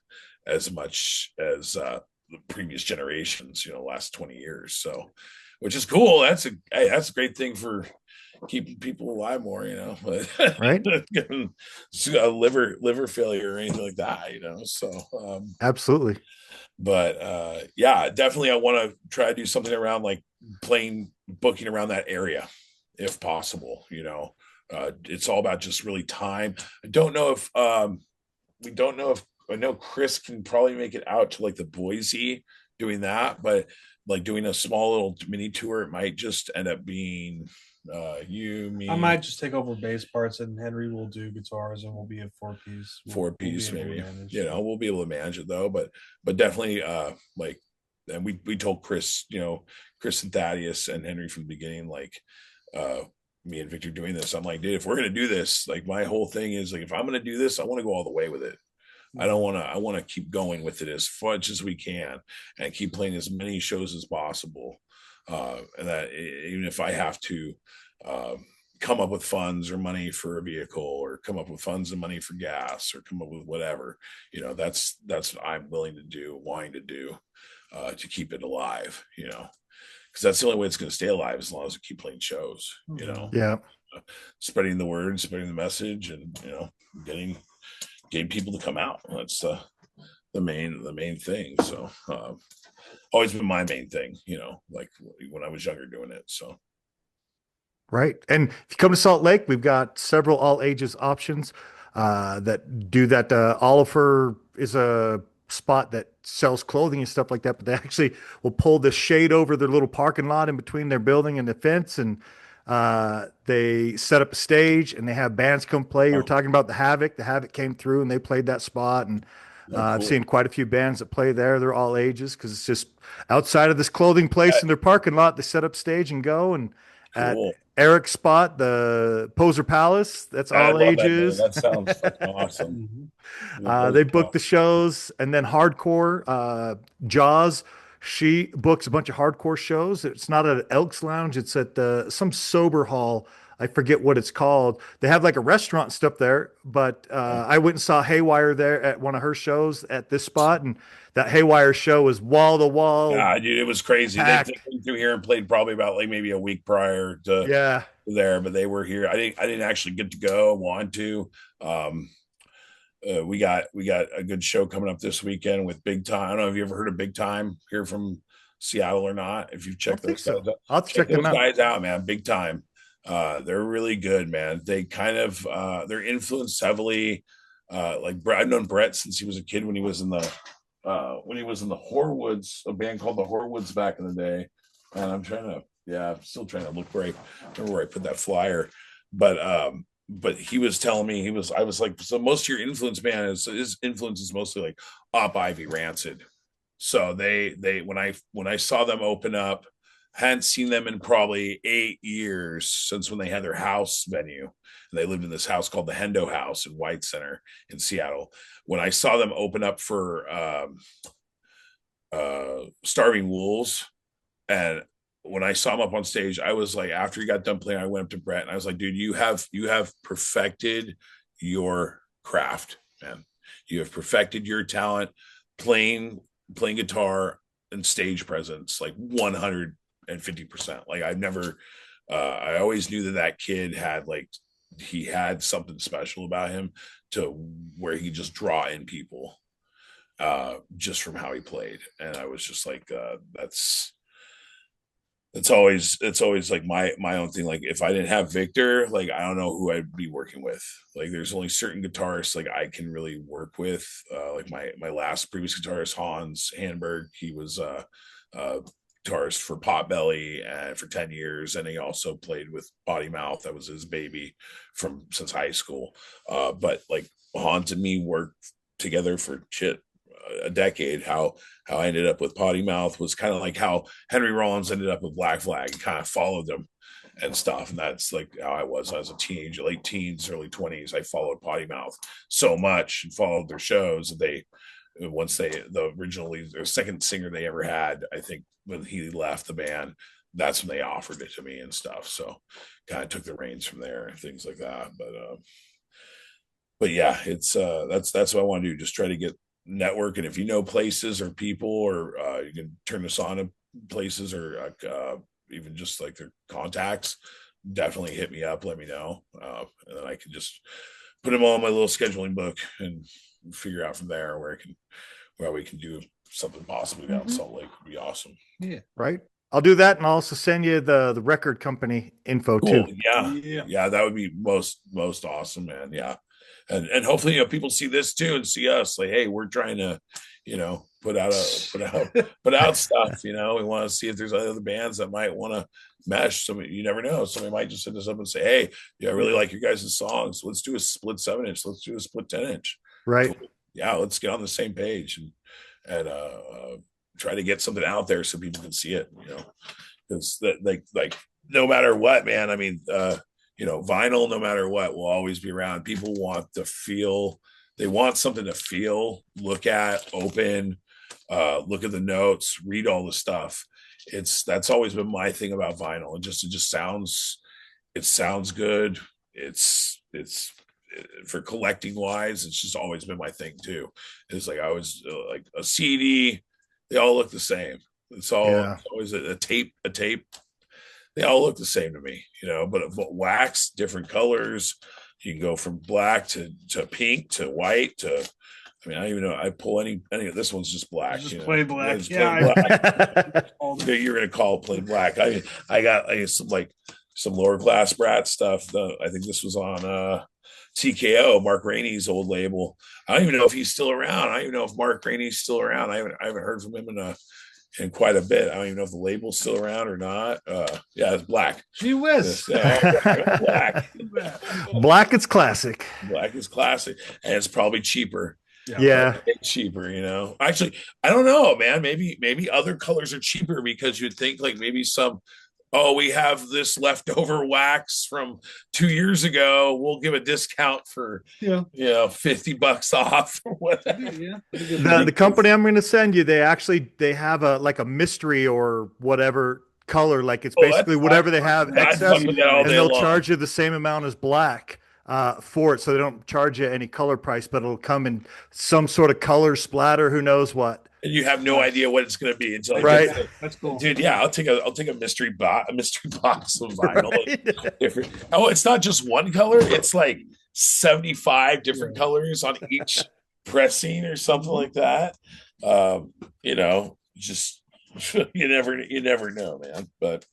B: as much as the previous generations, last 20 years. So, which is cool. That's a great thing for keeping people alive more, but
A: Right.
B: a liver failure or anything like that, so
A: Absolutely.
B: but yeah, definitely I want to try to do something around like booking around that area if possible. It's all about just really time. I don't know if we don't know if I know Chris can probably make it out to like the Boise doing that, but like doing a small little mini tour, it might just end up being me.
C: I might just take over bass parts, and Henry will do guitars, and we'll be a four-piece.
B: Four piece,
C: we'll
B: maybe.
C: manage,
B: We'll be able to manage it though, but definitely like, and we told Chris, Chris and Thaddeus and Henry from the beginning, like me and Victor doing this. I'm like, dude, if we're gonna do this, like my whole thing is like, if I'm gonna do this, I want to go all the way with it. I want to keep going with it as much as we can and keep playing as many shows as possible. And that even if I have to come up with funds or money for a vehicle, or come up with funds and money for gas, or come up with whatever, that's what I'm willing to do, wanting to do, to keep it alive, because that's the only way it's going to stay alive, as long as we keep playing shows,
A: Yeah.
B: Spreading the word, spreading the message, and getting people to come out. That's the main thing. So always been my main thing, like when I was younger doing it. So
A: Right. And if you come to Salt Lake, we've got several all ages options that do that. Oliver is a spot that sells clothing and stuff like that, but they actually will pull the shade over their little parking lot in between their building and the fence. And they set up a stage and they have bands come play. You were talking about the Havoc. The Havoc came through and they played that spot. And I've seen quite a few bands that play there. They're all ages because it's just outside of this clothing place in their parking lot. They set up stage and go. And at Eric's spot, the Poser Palace, that's all ages.
B: That sounds fucking awesome.
A: They book the shows, and then hardcore. Jaws, she books a bunch of hardcore shows. It's not at Elks Lounge. It's at some sober hall. I forget what it's called. They have like a restaurant and stuff there, but I went and saw Haywire there at one of her shows at this spot, and that Haywire show was wall to wall.
B: Yeah, dude, it was crazy. They came through here and played probably about like maybe a week prior to there, but they were here. I didn't actually get to go. Want to. We got a good show coming up this weekend with Big Time. I don't know if you ever heard of Big Time here from Seattle or not. If you've checked those guys out,
A: I'll check those
B: guys out, man. Big Time. They're really good, man. They kind of they're influenced heavily. Like I've known Brett since he was a kid, when he was in the Horwoods, a band called the Horwoods back in the day. And I'm still trying to look where I put that flyer. But he was telling me, I was like, so most of your influence, man, his influence is mostly like Op Ivy, Rancid. So they when I saw them open up, hadn't seen them in probably 8 years since when they had their house venue. And they lived in this house called the Hendo House in White Center in Seattle. When I saw them open up for Starving Wolves, and when I saw him up on stage, I was like, after he got done playing, I went up to Brett and I was like, dude, you have perfected your craft, man. You have perfected your talent playing guitar and stage presence like 150%. Like I've never, I always knew that kid had like, he had something special about him to where he just draw in people just from how he played. And I was just like, it's always like my own thing. Like if I didn't have Victor, like I don't know who I'd be working with. Like there's only certain guitarists like I can really work with. Like my last previous guitarist Hans Hanberg, he was guitarist for Potbelly for 10 years, and he also played with Potty Mouth. That was his baby from since high school. But like Hans and me worked together for shit a decade. How I ended up with Potty Mouth was kind of like how Henry Rollins ended up with Black Flag. He kind of followed them and stuff, and that's like how I was as a teenager, late teens, early 20s. I followed Potty Mouth so much and followed their shows that they once they the originally their second singer they ever had, I think when he left the band, that's when they offered it to me and stuff. So kind of took the reins from there and things like that. But yeah, it's that's what I want to do. Just try to get network, and if you know places or people, or you can turn this on to places, or even just like their contacts, definitely hit me up, let me know, and then I can just put them all in my little scheduling book and figure out from there where we can do something possibly down Salt Lake. Would be awesome.
C: Yeah.
A: Right. I'll do that, and I'll also send you the record company info
B: Cool.
A: too.
B: Yeah, that would be most awesome, man. Yeah. And hopefully people see this too and see us like, hey, we're trying to put out stuff. We want to see if there's other bands that might want to mesh. Somebody, you never know, somebody might just hit us up and say, hey, yeah, I really like your guys' songs, let's do a split 7-inch, let's do a split 10-inch.
A: Right.
B: Cool. Yeah, let's get on the same page and try to get something out there so people can see it, because that like no matter what, man, I mean, vinyl, no matter what, will always be around. People want to feel, they want something to feel, look at, open, look at the notes, read all the stuff. That's always been my thing about vinyl. It just sounds good. It's for collecting wise, it's just always been my thing too. It's like I was like a CD, they all look the same. It's always a tape. They all look the same to me, but wax, different colors. You can go from black to pink to white to, I mean, I don't even know. I pull any of this one's just black.
C: Just plain black.
B: Just
C: Yeah.
B: plain black. You're going to call it plain black. I got some lower class brat stuff. I think this was on TKO, Mark Rainey's old label. I don't even know if he's still around. I don't even know if Mark Rainey's still around. I haven't heard from him in quite a bit. I don't even know if the label's still around or not. Yeah, it's black.
C: Gee whiz.
B: Black.
A: Black is classic.
B: Black is classic, and it's probably cheaper.
A: Yeah.
B: Cheaper, Actually, I don't know, man. Maybe other colors are cheaper because you'd think like maybe we have this leftover wax from 2 years ago. We'll give a discount for $50 off or whatever.
C: Yeah.
A: The company I'm going to send you, they have a mystery or whatever color. Like it's basically whatever they have excess, and they'll charge you the same amount as black for it. So they don't charge you any color price, but it'll come in some sort of color splatter. Who knows what?
B: And you have no idea what it's going to be until
C: That's cool,
B: dude. Yeah, I'll take a mystery box of vinyl. Right. Different. Oh, it's not just one color; it's like 75 different colors on each pressing or something like that. Just you never know, man. But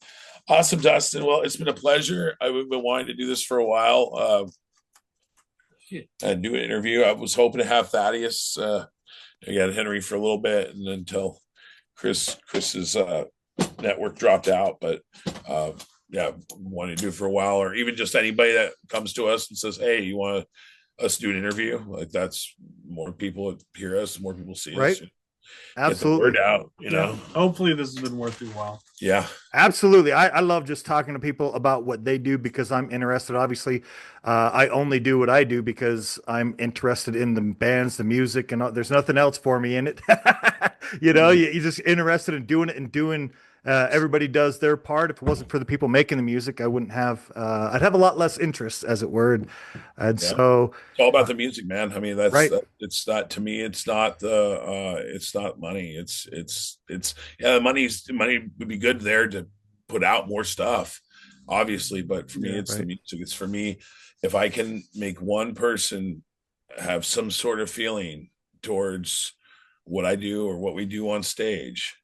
B: awesome, Dustin. Well, it's been a pleasure. I've been wanting to do this for a while. And do an interview. I was hoping to have Thaddeus. I got Henry for a little bit, and until Chris's network dropped out. But wanted to do it for a while, or even just anybody that comes to us and says, "Hey, you want us to do an interview?" Like that's more people hear us, more people see
A: right?
B: us.
A: Absolutely.
B: Get the word out,
C: Hopefully this has been worth your while.
B: Yeah,
A: absolutely. I love just talking to people about what they do because I'm interested. Obviously, I only do what I do because I'm interested in the bands, the music, and there's nothing else for me in it. You're just interested in doing it and doing everybody does their part. If it wasn't for the people making the music, I wouldn't have. I'd have a lot less interest, as it were. And
B: Yeah.
A: so,
B: It's all about the music, man. I mean,
A: right,
B: it's not, to me, it's not the it's not money. It's yeah, money would be good there to put out more stuff, obviously, but for me, it's the
A: right,
B: music. It's for me, if I can make one person have some sort of feeling towards what I do or what we do on stage,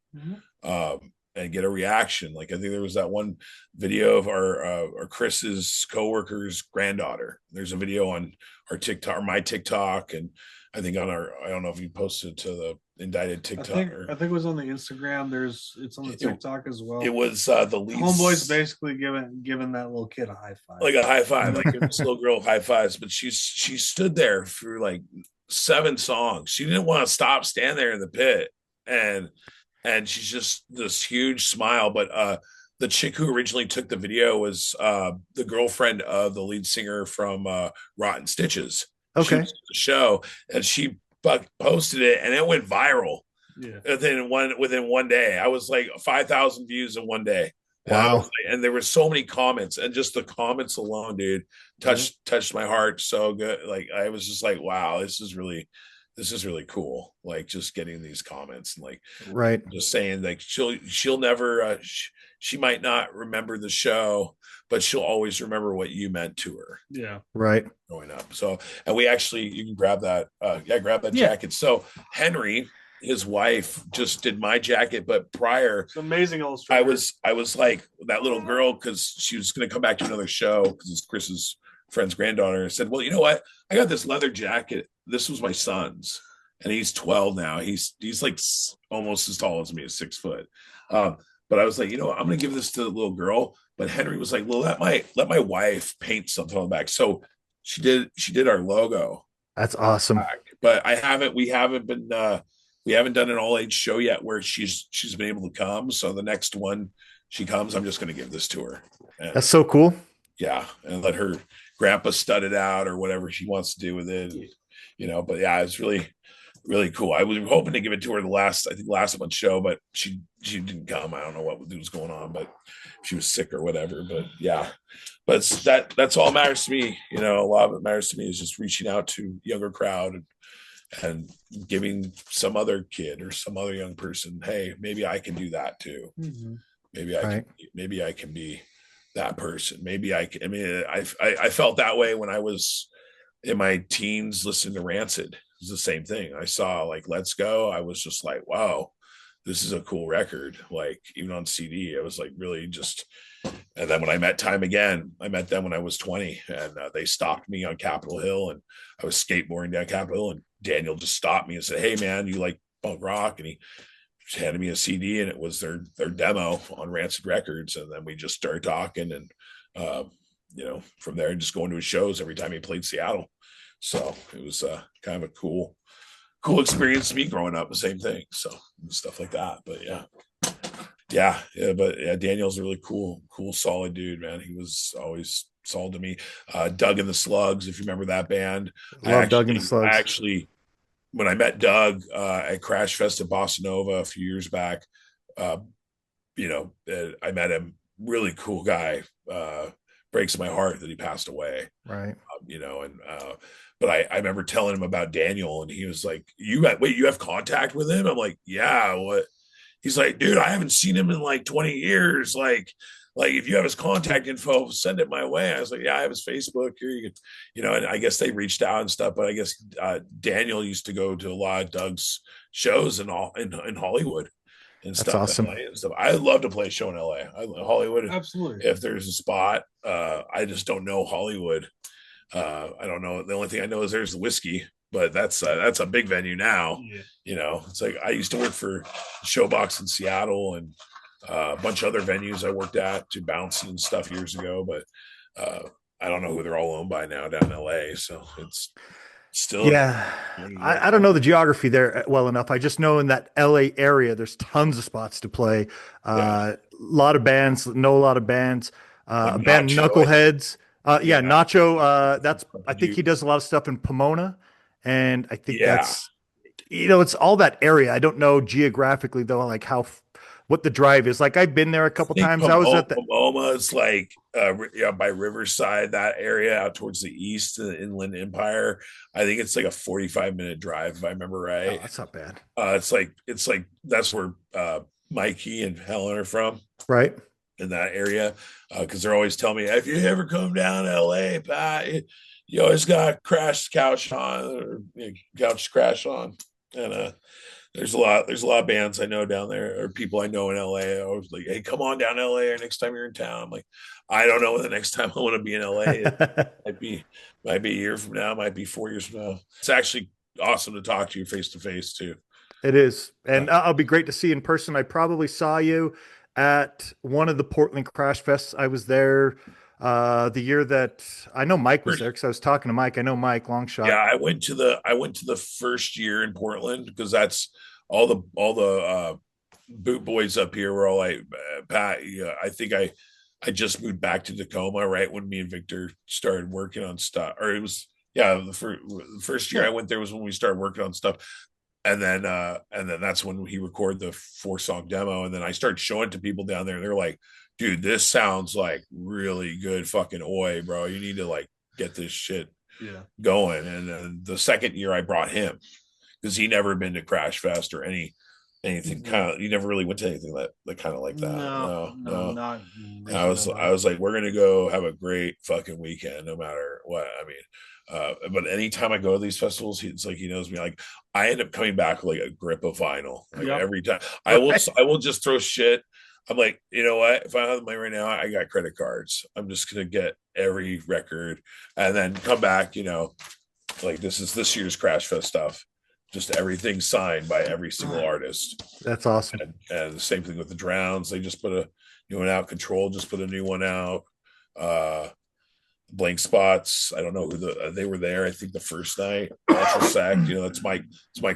B: and get a reaction. Like I think there was that one video of our Chris's coworker's granddaughter. There's a video on our TikTok, or my TikTok, and I think on our, I don't know if you posted to the Indicted TikTok.
C: I think it was on the Instagram. It's on the TikTok as well.
B: It was the lead.
C: Homeboy's basically giving that little kid a high five,
B: like a high five, like this little girl high fives. But she stood there for like 7 songs. She didn't want to stop, stand there in the pit, and she's just this huge smile. But the chick who originally took the video was the girlfriend of the lead singer from Rotten Stitches. She
A: okay,
B: was at the show, and she posted it, and it went viral.
C: Yeah.
B: Within one day. I was like 5,000 views in one day.
A: wow,
B: And there were so many comments, and just the comments alone, dude, touched my heart so good. Like I was just like, wow, this is really cool. Like just getting these comments and like
A: right,
B: just saying like she'll never she might not remember the show, but she'll always remember what you meant to her.
C: Yeah.
A: right.
B: Growing up. So, and we actually, you can grab that. Grab that
E: Yeah.
B: jacket. So Henry, his wife, just did my jacket, but prior,
C: It's amazing illustration.
B: I was like that little girl, because she was going to come back to another show because it's Chris's friend's granddaughter. I said, well, you know what? I got this leather jacket. This was my son's, and he's 12 now. He's like almost as tall as me, is 6 foot. But I was like, you know what? I'm going to give this to the little girl. But Henry was like, well, let my wife paint something on the back. So she did our logo.
A: That's awesome.
B: But we haven't done an all age show yet where she's been able to come. So the next one she comes, I'm just going to give this to her. And,
A: That's so cool.
B: yeah, and let her grandpa stud it out or whatever she wants to do with it. You know, but yeah, it's really, really cool. I was hoping to give it to her last month's show, but she didn't come. I don't know what was going on, but she was sick or whatever. But yeah, but that's all that matters to me. You know, a lot of it matters to me is just reaching out to younger crowd and giving some other kid or some other young person, hey, maybe I can do that too.
C: Mhm.
B: Maybe I can be that person. Maybe I can. I mean, I felt that way when I was in my teens listening to Rancid. It's the same thing. I saw like Let's Go. I was just like, wow, this is a cool record. Like even on CD, I was like really just. And then when I met Time Again, I met them when I was 20, and they stopped me on Capitol Hill, and I was skateboarding down Capitol Hill, and Daniel just stopped me and said, hey man, you like punk rock? And he handed me a CD, and it was their demo on Rancid Records. And then we just started talking, and you know, from there just going to his shows every time he played Seattle. So it was kind of a cool experience to me growing up, the same thing. So stuff like that. But but Daniel's a really cool, solid dude, man. He was always solid to me. Doug and the Slugs, if you remember that band.
A: Doug and the Slugs.
B: I actually, when I met Doug at Crash Fest at Bossa Nova a few years back, you know, I met him. Really cool guy. Breaks my heart that he passed away.
A: Right.
B: You know, and but I remember telling him about Daniel, and he was like, you have contact with him? I'm like, yeah, what? He's like, dude, I haven't seen him in like 20 years. Like if you have his contact info, send it my way. I was like, yeah, I have his Facebook here. You know, and I guess they reached out and stuff, but I guess Daniel used to go to a lot of Doug's shows in Hollywood and
A: That's
B: stuff.
A: awesome.
B: LA and stuff. I'd love to play a show in LA. Hollywood.
C: Absolutely.
B: If there's a spot, I just don't know Hollywood. I don't know. The only thing I know is there's the Whiskey, but that's a big venue now.
C: Yeah.
B: You know, it's like I used to work for Showbox in Seattle and a bunch of other venues I worked at, to Bouncy and stuff years ago, but I don't know who they're all owned by now down in LA. So it's still,
A: yeah. I don't know the geography there well enough. I just know in that LA area, there's tons of spots to play. A lot of bands, know a lot of bands. A band
B: Nacho,
A: Knuckleheads.
B: Yeah.
A: Nacho. I think he does a lot of stuff in Pomona, and I think that's, you know, it's all that area. I don't know geographically though, like how what the drive is like. I've been there a couple
B: I think
A: times. I was at the
B: Pomona is like yeah, by Riverside, that area out towards the east, the Inland Empire. I think it's like a 45-minute drive, if I remember
A: oh,
B: right.
A: that's not bad.
B: It's like that's where Mikey and Helen are from,
A: Right.
B: in that area, because they're always telling me, if you ever come down to LA, Pat, you always got crash couch on, or couch crash on. And there's a lot of bands I know down there, or people I know in LA. I was like, hey, come on down to LA, or next time you're in town. I'm like, I don't know when the next time I want to be in LA. It might be a year from now, might be 4 years from now. It's actually awesome to talk to you face to face too.
A: It is. And I'll be great to see in person. I probably saw you at one of the Portland Crash Fests. I was there the year that I know Mike was there because I was talking to Mike. I know Mike Longshot.
B: Yeah, I went to the first year in Portland, because that's all the boot boys up here were all like, Pat, yeah, I think I just moved back to Tacoma right when me and Victor started working on stuff. Or it was, yeah, the first year I went there was when we started working on stuff. And then that's when he recorded the 4-song demo. And then I started showing it to people down there. They're like, dude, this sounds like really good fucking oi, bro. You need to like get this shit going. And then the second year I brought him, because he never been to Crash Fest or anything kind of, he never really went to anything that kind of like that. No.
C: Not
B: I was like, we're gonna go have a great fucking weekend, no matter what. I mean, but anytime I go to these festivals, it's like he knows me. Like I end up coming back with like a grip of vinyl. Like every time, I will just throw shit. I'm like, you know what? If I have the money right now, I got credit cards. I'm just gonna get every record and then come back. Like this is this year's Crash Fest stuff. Just everything signed by every single artist.
A: That's awesome.
B: And the same thing with the Drowns. They just put a new one out. Control just put a new one out. Blank Spots. I don't know who they were there. I think the first night. Ultra Sec. It's Mike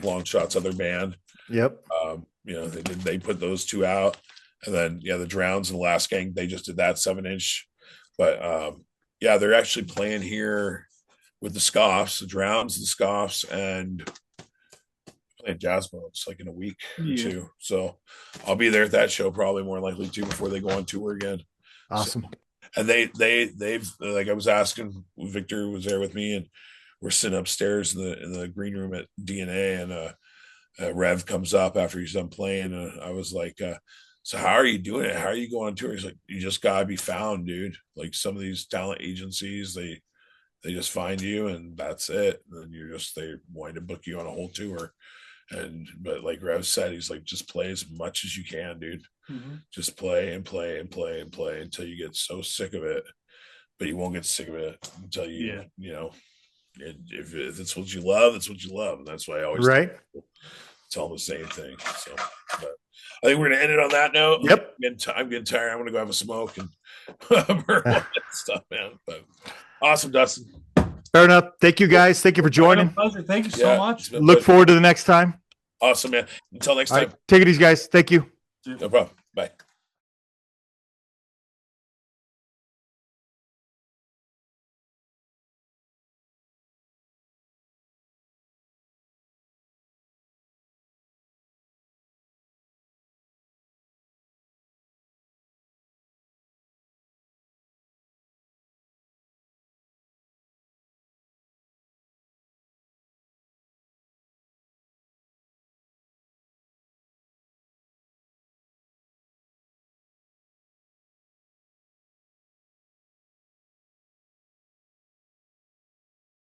B: Longshot's other band.
A: Yep.
B: They put those two out, and then the Drowns and the Last Gang, they just did that 7-inch. But they're actually playing here with the Scoffs, the Drowns, the Scoffs, and playing Jazz Bones like in a week or two. So I'll be there at that show probably more likely too before they go on tour again.
A: Awesome.
B: So, and they've like, I was asking, Victor was there with me, and we're sitting upstairs in the green room at DNA, and Rev comes up after he's done playing, and I was like, so how are you doing it? How are you going on tour? He's like, you just gotta be found, dude. Like some of these talent agencies, they just find you and that's it. And then they want to book you on a whole tour. But like Rev said, he's like, just play as much as you can, dude. Mm-hmm. Just play and play and play and play until you get so sick of it. But you won't get sick of it until if it's what you love, it's what you love. And that's why I always tell them the same thing. So, but I think we're gonna end it on that note.
A: Yep.
B: I'm getting tired. I'm gonna go have a smoke and burn all that stuff, man. But awesome, Dustin.
A: Fair enough. Thank you guys. Thank you for joining.
C: Pleasure. Thank you so much.
A: Look forward to the next time.
B: Awesome, man. Until next time.
A: Take it easy, guys. Thank you.
B: No problem. Bye.